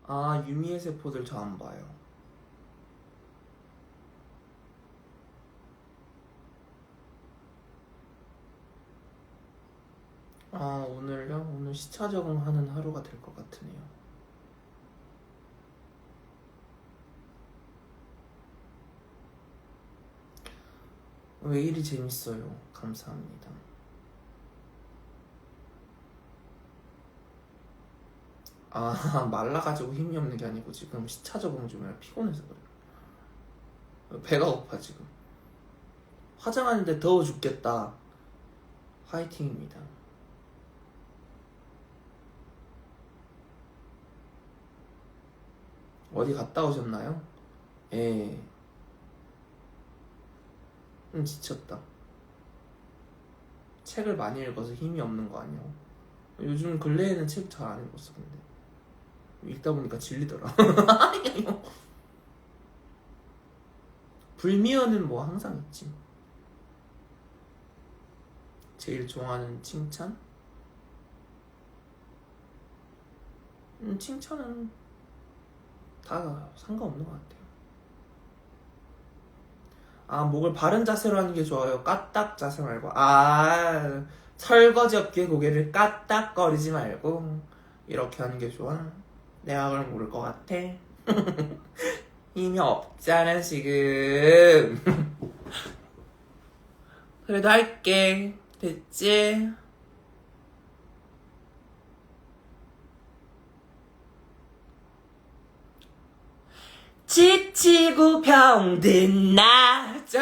아, 유미의 세포들 저 안 봐요. 아, 오늘요? 오늘 시차 적응하는 하루가 될 것 같으네요. 왜 이리 재밌어요? 감사합니다. 아, 말라가지고 힘이 없는 게 아니고 지금 시차 적응 중이라 피곤해서 그래요. 배가 고파 지금. 화장하는데 더워 죽겠다. 화이팅입니다. 어디 갔다 오셨나요? 예. 지쳤다. 책을 많이 읽어서 힘이 없는 거 아니야? 요즘 근래에는 책 잘 안 읽었어. 근데 읽다 보니까 질리더라. 불미연은 뭐 항상 있지. 제일 좋아하는 칭찬? 칭찬은 다 상관없는 것 같아요. 아, 목을 바른 자세로 하는 게 좋아요. 까딱 자세 말고. 아, 설거지 없게 고개를 까딱거리지 말고 이렇게 하는 게 좋아. 내가 그걸 모를 것 같아. 힘이 없잖아 지금. 그래도 할게. 됐지? 지치고 병든 나죠?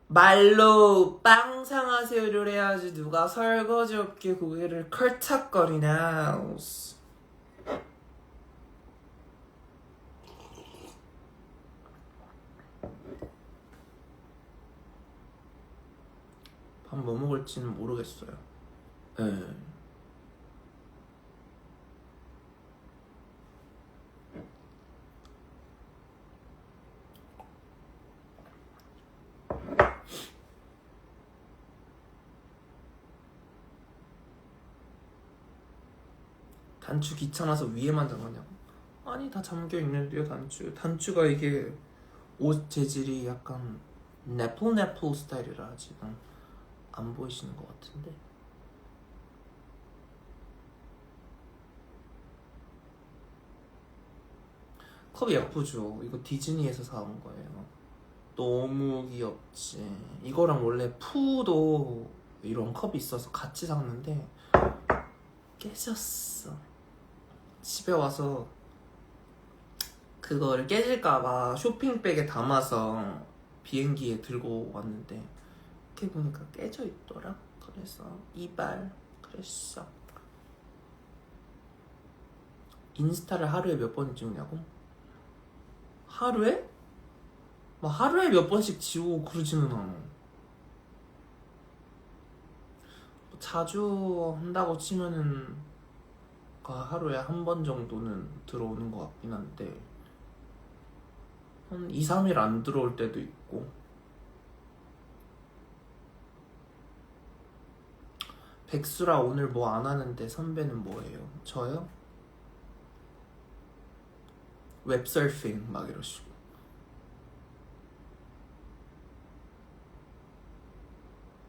말로 빵 상하세요를 해야지 누가 설거지 없게 고개를 컬착거리나. 밥 뭐 먹을지는 모르겠어요. 네. 단추 귀찮아서 위에만 잠그냐고? 아니, 다 잠겨 있는데요. 단추가 이게 옷 재질이 약간 네플 스타일이라 지금 안 보이시는 것 같은데. 컵이 예쁘죠? 이거 디즈니에서 사온 거예요. 너무 귀엽지? 이거랑 원래 푸도 이런 컵이 있어서 같이 샀는데 깨졌어. 집에 와서 그거를 깨질까봐 쇼핑백에 담아서 비행기에 들고 왔는데 이렇게 보니까 깨져 있더라. 그래서 이발 그랬어. 인스타를 하루에 몇 번 찍냐고? 하루에? 막 하루에 몇 번씩 지우고 그러지는 않아. 자주 한다고 치면은 하루에 한 번 정도는 들어오는 것 같긴 한데 한 2, 3일 안 들어올 때도 있고. 백수라 오늘 뭐 안 하는데 선배는 뭐예요? 저요? 웹서핑 막 이러시고.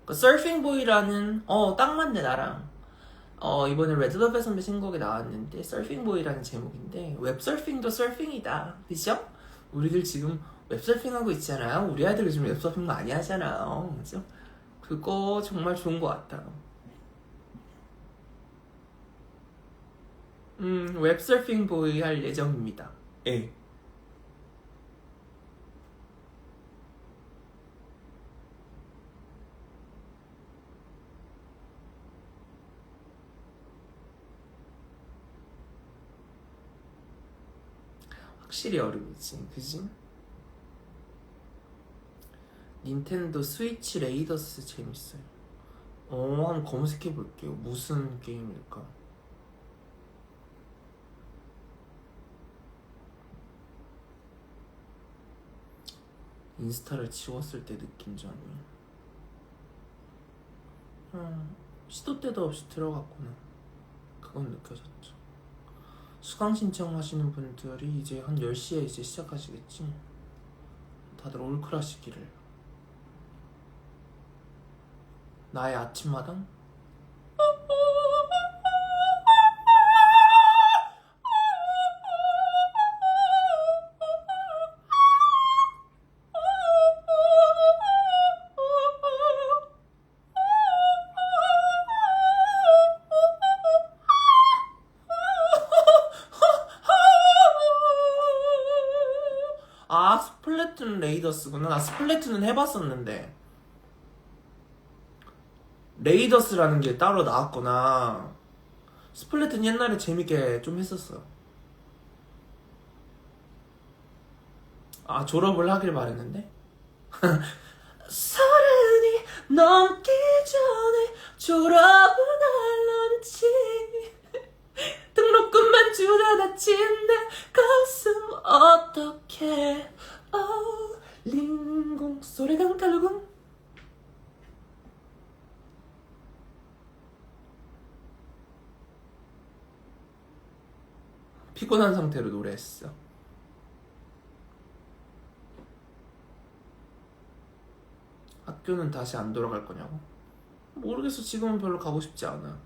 그 서핑보이라는 딱 맞네 나랑. 이번에 레드벨벳 선배 신곡이 나왔는데 서핑보이라는 제목인데 웹서핑도 서핑이다. 그죠? 우리들 지금 웹서핑하고 있잖아요. 우리 아이들 요즘 웹서핑 많이 하잖아요. 그죠? 그거 정말 좋은 것 같아요. 웹서핑 보이 할 예정입니다. 예. 확실히 어려우지, 그지? 닌텐도 스위치 레이더스 재밌어요. 한번 검색해 볼게요. 무슨 게임일까? 인스타를 지웠을 때 느낀 점이 시도 때도 없이 들어갔구나. 그건 느껴졌죠. 수강 신청하시는 분들이 이제 한 10시에 이제 시작하시겠지. 다들 올클하시기를. 나의 아침마당? 아, 스플래툰 레이더스구나. 나 스플래툰은 해봤었는데 레이더스라는 게 따로 나왔구나. 스플래툰 옛날에 재밌게 좀 했었어. 아, 졸업을 하길 바랬는데 서른이 넘기 전에 졸업은 할런지 등록금만 주다 다친 내 가슴 어떡해. 링공 소리강 탈루궁. 피곤한 상태로 노래했어. 학교는 다시 안 돌아갈 거냐고? 모르겠어. 지금은 별로 가고 싶지 않아.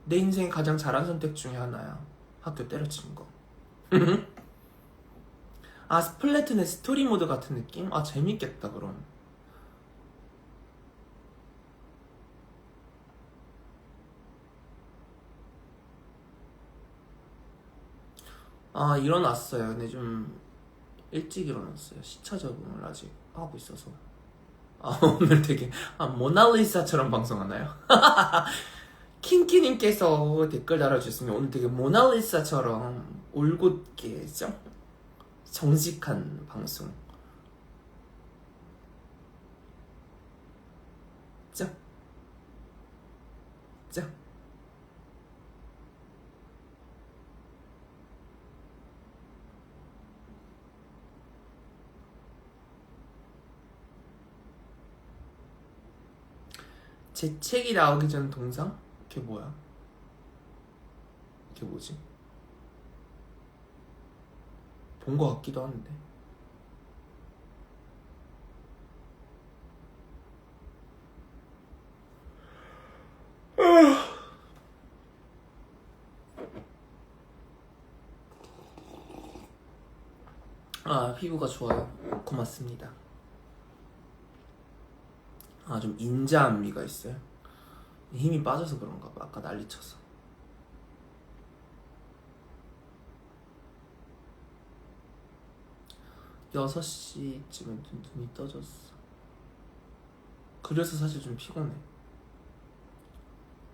내 인생에 가장 잘한 선택 중에 하나야. 학교 때려치는 거. 아, 스플래툰의 스토리 모드 같은 느낌? 아, 재밌겠다 그럼. 아, 일어났어요. 근데 좀 일찍 일어났어요. 시차 적응을 아직 하고 있어서. 아, 오늘 되게 모나리사처럼 방송하나요? 킹키님께서 댓글 달아주셨으면 오늘 되게 모나리사처럼 올곧게죠? 정직한 방송. 짜? 짜? 제 책이 나오기 전 동상? 그게 뭐야? 그게 뭐지? 본 거 같기도 한데. 아, 피부가 좋아요. 고맙습니다. 아, 좀 인자함미가 있어요. 힘이 빠져서 그런가 봐. 아까 난리쳐서. 여섯 시쯤에 눈이 떠졌어. 그래서 사실 좀 피곤해.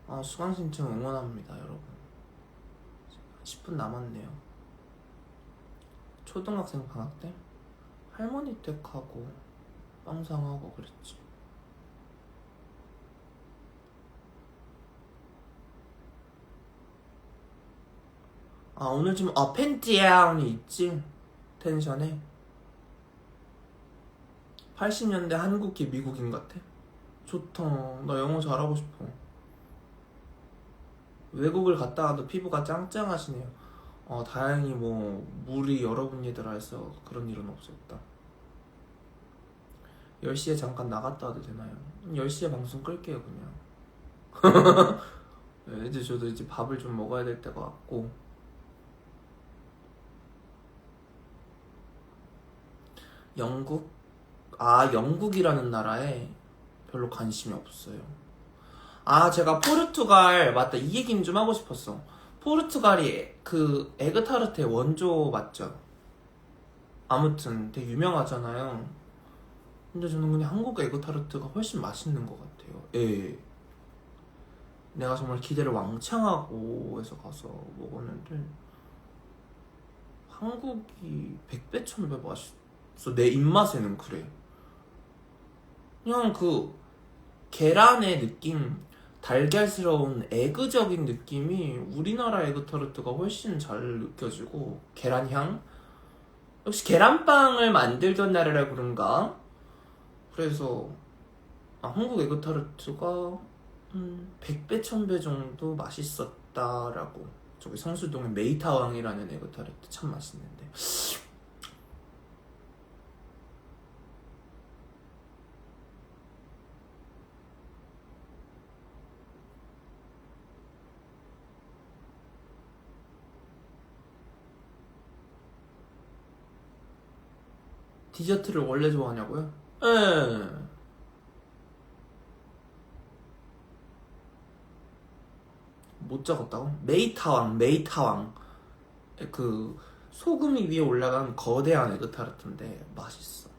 아, 수강 신청 응원합니다, 여러분. 10분 남았네요. 초등학생 방학 때 할머니 댁하고 빵상하고 그랬지. 아, 오늘 좀 팬티양이 있지? 텐션에 80년대 한국기 미국인 같아. 좋다. 나 영어 잘하고 싶어. 외국을 갔다 와도 피부가 짱짱하시네요. 다행히 뭐 물이 여러분이더라 해서 그런 일은 없었다. 10시에 잠깐 나갔다 와도 되나요? 10시에 방송 끌게요 그냥. 네, 이제 저도 이제 밥을 좀 먹어야 될 때가 왔고. 영국? 영국이라는 나라에 별로 관심이 없어요. 제가 포르투갈, 맞다, 이 얘기는 좀 하고 싶었어. 포르투갈이 그 에그타르트의 원조 맞죠? 아무튼 되게 유명하잖아요. 근데 저는 그냥 한국 에그타르트가 훨씬 맛있는 것 같아요. 예. 내가 정말 기대를 왕창 하고 해서 가서 먹었는데 한국이 100배 1000배 맛있어. 내 입맛에는 그래. 그냥 그 계란의 느낌, 달걀스러운 에그적인 느낌이 우리나라 에그타르트가 훨씬 잘 느껴지고, 계란향? 역시 계란빵을 만들던 나라라 그런가? 그래서 한국 에그타르트가 100배 1000배 정도 맛있었다라고. 저기 성수동에 메이타왕이라는 에그타르트 참 맛있는데. 디저트를 원래 좋아하냐고요? 예. 못 적었다고? 메이타왕. 그 소금이 위에 올라간 거대한 에그타르트인데 맛있어.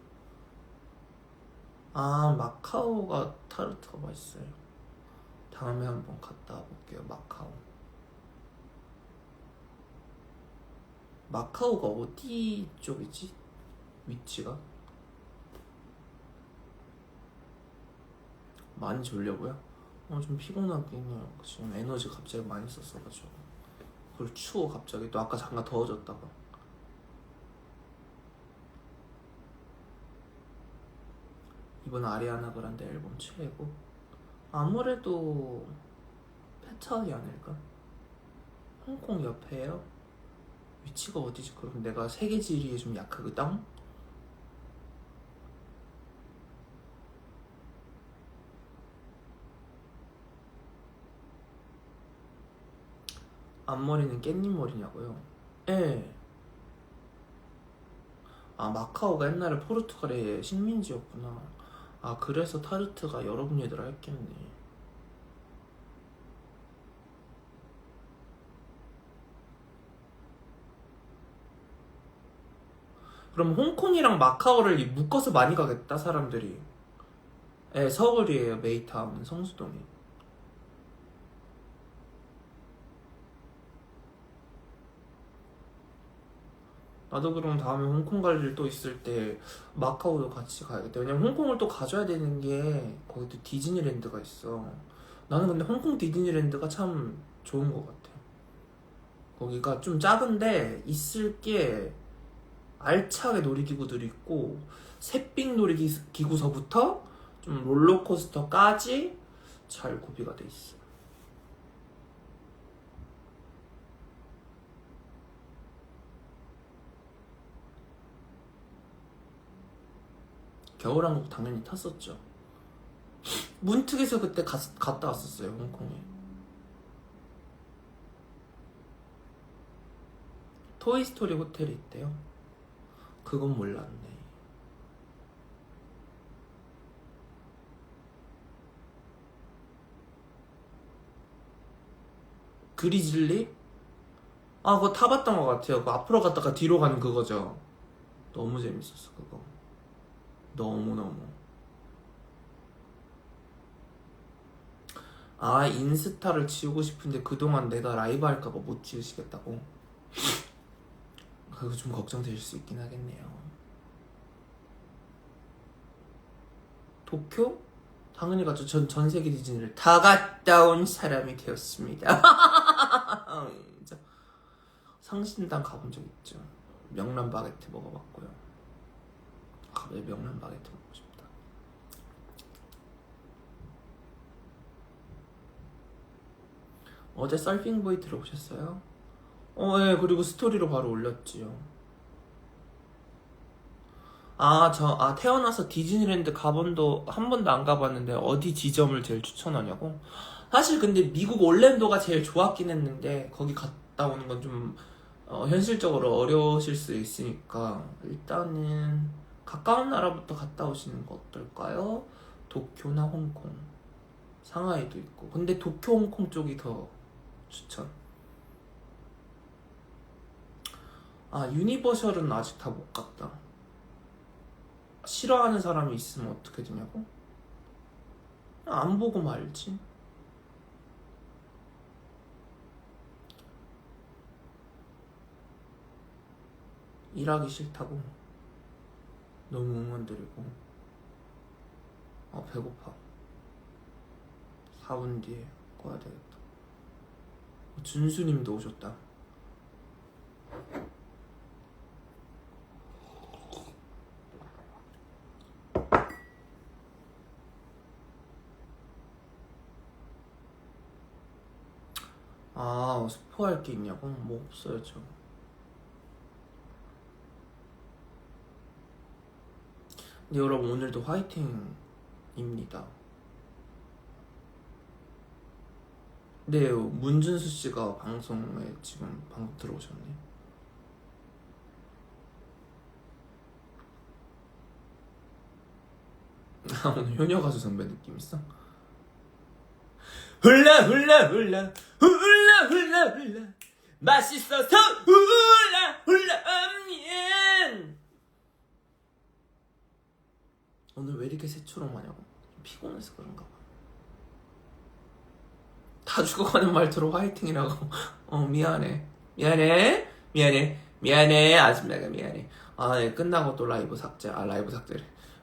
마카오가 타르트가 맛있어요. 다음에 한번 갔다 와볼게요. 마카오가 어디 쪽이지? 위치가? 많이 졸려고요? 좀 피곤하긴 해요. 지금 에너지 갑자기 많이 썼어가지고. 그리고 추워 갑자기. 또 아까 잠깐 더워졌다가. 이번 아리아나 그란데 앨범 최애고. 아무래도 페탈이 아닐까? 홍콩 옆에요? 위치가 어디지? 그럼 내가 세계 지리에 좀 약하거든? 앞머리는 깻잎 머리냐고요? 예. 마카오가 옛날에 포르투갈의 식민지였구나. 그래서 타르트가 여러 분야들을 했겠네. 그럼 홍콩이랑 마카오를 묶어서 많이 가겠다 사람들이. 예, 서울이에요. 메이타운 성수동이. 나도 그럼 다음에 홍콩 갈 일 또 있을 때 마카오도 같이 가야겠다. 왜냐면 홍콩을 또 가줘야 되는 게 거기 또 디즈니랜드가 있어. 나는 근데 홍콩 디즈니랜드가 참 좋은 것 같아. 거기가 좀 작은데 있을 게 알차게 놀이기구들이 있고, 샛빛 놀이기구서부터 좀 롤러코스터까지 잘 구비가 돼 있어. 겨울왕국 당연히 탔었죠. 문특에서 그때 갔다 왔었어요, 홍콩에. 토이스토리 호텔이 있대요. 그건 몰랐네. 그리즐리? 그거 타봤던 것 같아요. 그 앞으로 갔다가 뒤로 가는 그거죠. 너무 재밌었어, 그거. 너무너무. 인스타를 지우고 싶은데 그동안 내가 라이브 할까봐 못 지우시겠다고? 그거 좀 걱정되실 수 있긴 하겠네요. 도쿄? 당연히 갔죠. 전 세계 디즈니를 다 갔다 온 사람이 되었습니다. 진짜. 상신당 가본 적 있죠. 명란 바게트 먹어봤고요. 왜 명란 바게트 먹고 싶다. 어제 서핑보이 들어보셨어요? 예, 그리고 스토리로 바로 올렸지요. 태어나서 디즈니랜드 한 번도 안 가봤는데 어디 지점을 제일 추천하냐고? 사실 근데 미국 올랜도가 제일 좋았긴 했는데 거기 갔다 오는 건 좀 현실적으로 어려우실 수 있으니까 일단은 가까운 나라부터 갔다 오시는 거 어떨까요? 도쿄나 홍콩, 상하이도 있고. 근데 도쿄, 홍콩 쪽이 더 추천. 유니버셜은 아직 다 못 갔다. 싫어하는 사람이 있으면 어떻게 되냐고? 안 보고 말지. 일하기 싫다고. 너무 응원드리고. 배고파. 4분 뒤에 꺼야 되겠다. 준수님도 오셨다. 스포할 게 있냐고? 뭐 없어요, 저. 근데 여러분, 오늘도 화이팅입니다. 네, 문준수 씨가 방송에 지금 방금 들어오셨네. 오늘 효녀 가수 선배 느낌 있어? 훌라 훌라 훌라 훌라 훌라 훌라 맛있어서 훌라 훌라 엄니엔. 오늘 왜 이렇게 새초롬하냐고? 피곤해서 그런가 봐. 다 죽어가는 말투로 화이팅이라고. 미안해 아줌마가 미안해. 네, 끝나고 또 라이브 삭제래.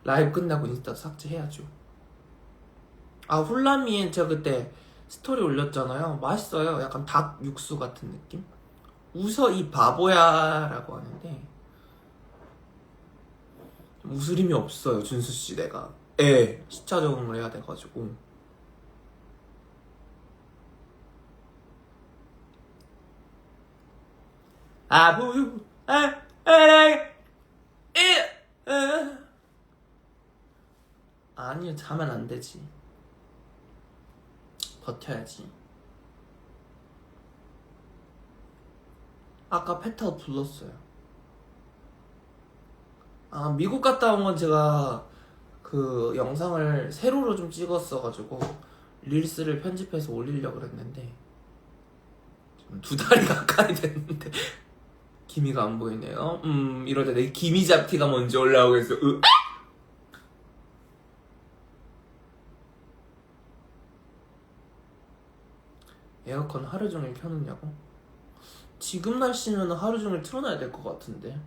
라이브 끝나고 인스타 삭제해야죠. 훌라미엔 제가 그때 스토리 올렸잖아요. 맛있어요. 약간 닭 육수 같은 느낌? 웃어 이 바보야 라고 하는데 웃을 힘이 없어요, 준수씨. 내가 시차 적응을 해야 돼가지고. 아부유 아니요, 자면 안 되지. 버텨야지. 아까 페탈 불렀어요. 미국 갔다 온 건 제가 그 영상을 세로로 좀 찍었어가지고 릴스를 편집해서 올리려고 그랬는데 지금 2달이 가까이 됐는데 기미가 안 보이네요. 이러다 내 기미 잡티가 먼저 올라오겠어. 에어컨 하루 종일 켜놓냐고? 지금 날씨면 하루 종일 틀어놔야 될 것 같은데.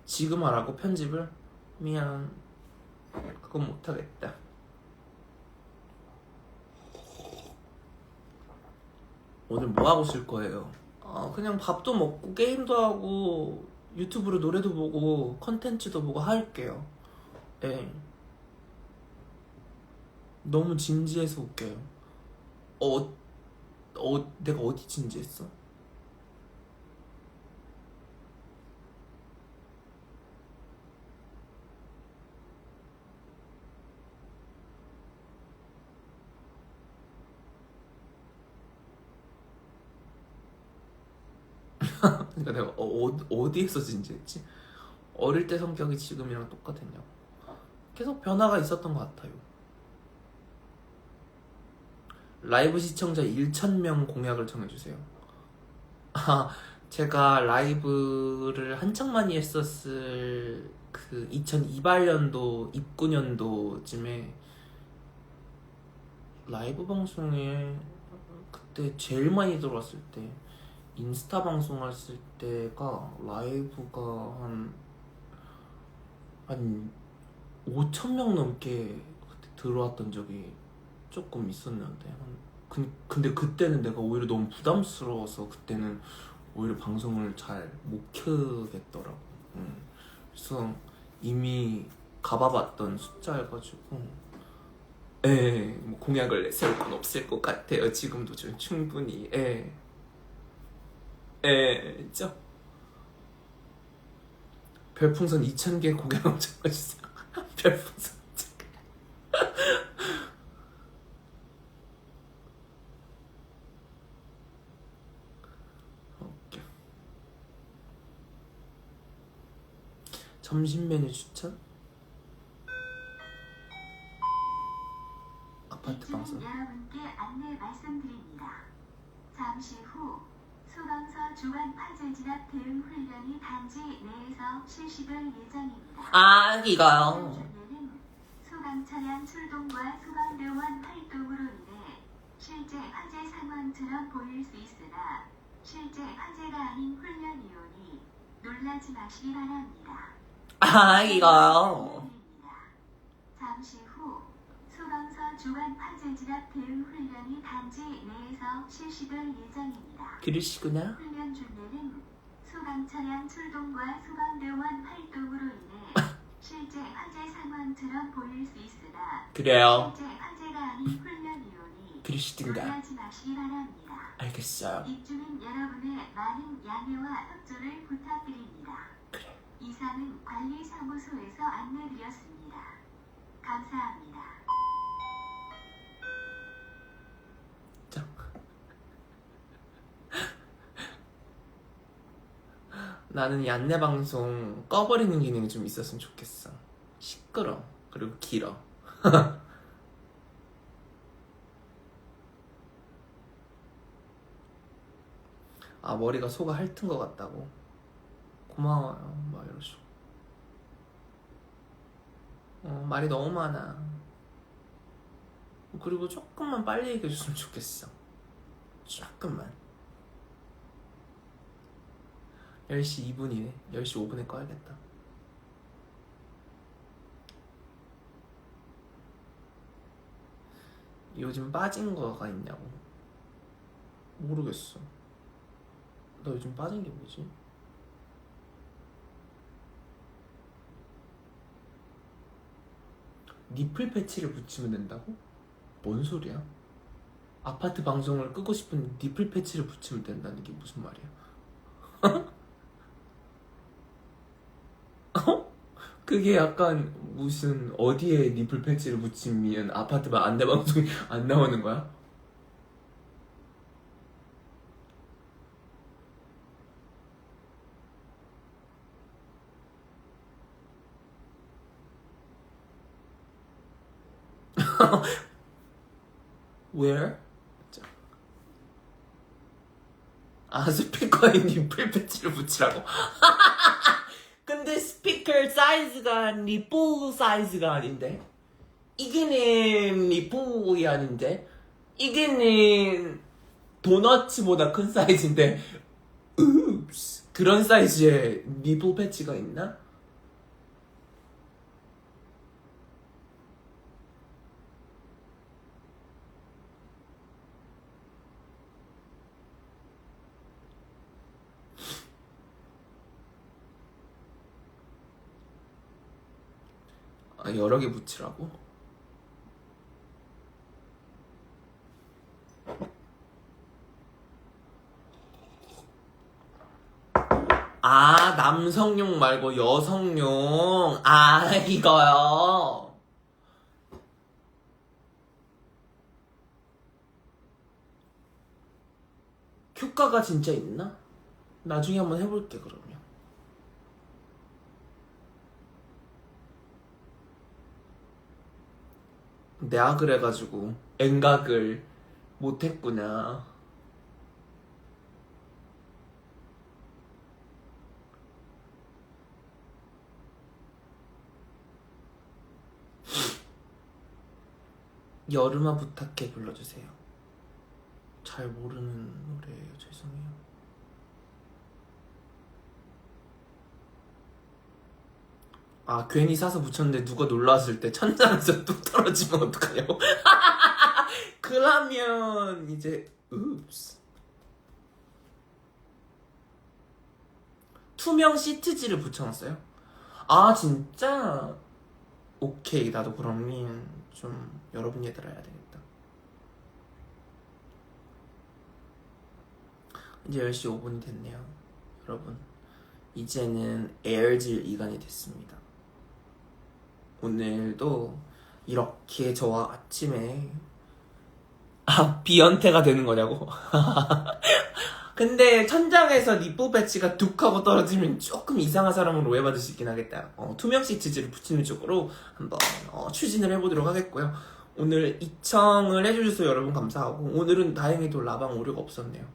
지금 하라고 편집을? 미안, 그건 못하겠다. 오늘 뭐하고 쓸 거예요? 그냥 밥도 먹고 게임도 하고 유튜브로 노래도 보고 컨텐츠도 보고 할게요. 네. 너무 진지해서 웃겨요. 내가 어디 진지했어? 그러니까 내가 어디에서 진지했지? 어릴 때 성격이 지금이랑 똑같았냐고. 계속 변화가 있었던 것 같아요. 라이브 시청자 1,000명 공약을 정해주세요. 제가 라이브를 한창 많이 했었을 그 2028년도 입구년도쯤에 라이브 방송에 그때 제일 많이 들어왔을 때 인스타 방송했을 때가 라이브가 한 5,000명 넘게 그때 들어왔던 적이 조금 있었는데 근데 그때는 내가 오히려 너무 부담스러워서 그때는 오히려 방송을 잘 못 켜겠더라고. 그래서 이미 가봐봤던 숫자여가지고 뭐 공약을 세울 건 없을 것 같아요. 지금도 좀 충분히. 죠. 별풍선 2,000개 공약 엄청 해주세요. 별풍선 2,000개. 웃겨. 점심 메뉴 추천? 아파트 방송. 여러분께 안내 말씀드립니다. 잠시 후 소방서 주간 화재 진압 대응 훈련이 단지 내에서 실시될 예정입니다. 이거요. 준비는 소방 차량 출동과 소방대원 활동으로 인해 실제 화재 상황처럼 보일 수 있으나 실제 화재가 아닌 훈련이오니 놀라지 마시기 바랍니다. 이거요. 잠시 후 소방서 주간 화재 진압 대응 훈련이 단지 내에서 실시될 예정입니다. 그러시구나. 훈련 준비는 소방 차량 출동과 소방대원 활동으로 인해 실제 화재 상황처럼 보일 수 있으나 그래요. 실제 화재가 아닌 훈련이오니 그러시든가. 놀라지 마시기 바랍니다. 알겠어요. 입주민 여러분의 많은 양해와 협조를 부탁드립니다. 그래. 이상은 관리사무소에서 안내드렸습니다. 감사합니다. 자. 나는 이 안내방송 꺼버리는 기능이 좀 있었으면 좋겠어. 시끄러. 그리고 길어. 머리가 소가 핥은 것 같다고. 고마워요. 막 이러시고. 말이 너무 많아. 그리고 조금만 빨리 얘기해줬으면 좋겠어. 조금만. 10시 2분이네. 10시 5분에 꺼야겠다. 요즘 빠진 거가 있냐고. 모르겠어. 나 요즘 빠진 게 뭐지? 니플 패치를 붙이면 된다고? 뭔 소리야? 아파트 방송을 끄고 싶은 니플 패치를 붙이면 된다는 게 무슨 말이야? 그게 약간 무슨 어디에 니플 패치를 붙이면 아파트만 안내 방송이 안 나오는 거야? Where? 스피커에 니플 패치를 붙이라고? 근데 스피커 사이즈가 니플 사이즈가 아닌데? 이게는 니플이 아닌데? 이게는 도너츠보다 큰 사이즈인데 읍스 그런 사이즈의 니플 패치가 있나? 여러 개 붙이라고? 남성용 말고 여성용. 이거요. 효과가 진짜 있나? 나중에 한번 해볼게 그러면. 내가 그래가지고 엔각을 못했구나. 여름아 부탁해 불러주세요. 잘 모르는 노래예요. 죄송해요. 괜히 사서 붙였는데 누가 놀라웠을 때 천장에서 뚝 떨어지면 어떡하냐고. 그러면 이제 읍스. 투명 시트지를 붙여놨어요? 진짜? 오케이. 나도 그러면 좀 여러분 얘들아 해야 되겠다. 이제 10시 5분이 됐네요. 여러분 이제는 에어질 이간이 됐습니다. 오늘도 이렇게 저와 아침에 비연태가 되는 거냐고? 근데 천장에서 니뽀 배치가 둑 하고 떨어지면 조금 이상한 사람으로 오해받을 수 있긴 하겠다. 투명 시트지를 붙이는 쪽으로 한번 추진을 해보도록 하겠고요. 오늘 이청을 해주셔서 여러분 감사하고, 오늘은 다행히도 라방 오류가 없었네요.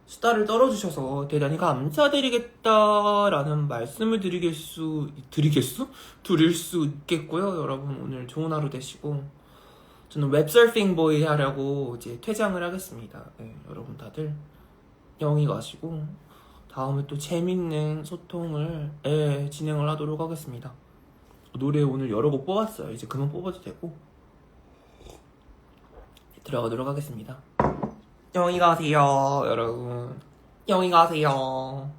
수다를 떨어주셔서 대단히 감사드리겠다라는 말씀을 드릴 수 있겠고요. 여러분 오늘 좋은 하루 되시고, 저는 웹서핑 보이 하려고 이제 퇴장을 하겠습니다. 네, 여러분 다들 영희 가시고 다음에 또 재밌는 소통을 진행을 하도록 하겠습니다. 노래 오늘 여러 곡 뽑았어요. 이제 그만 뽑아도 되고 들어가도록 하겠습니다. 영희 가세요, 여러분. 영희 가세요.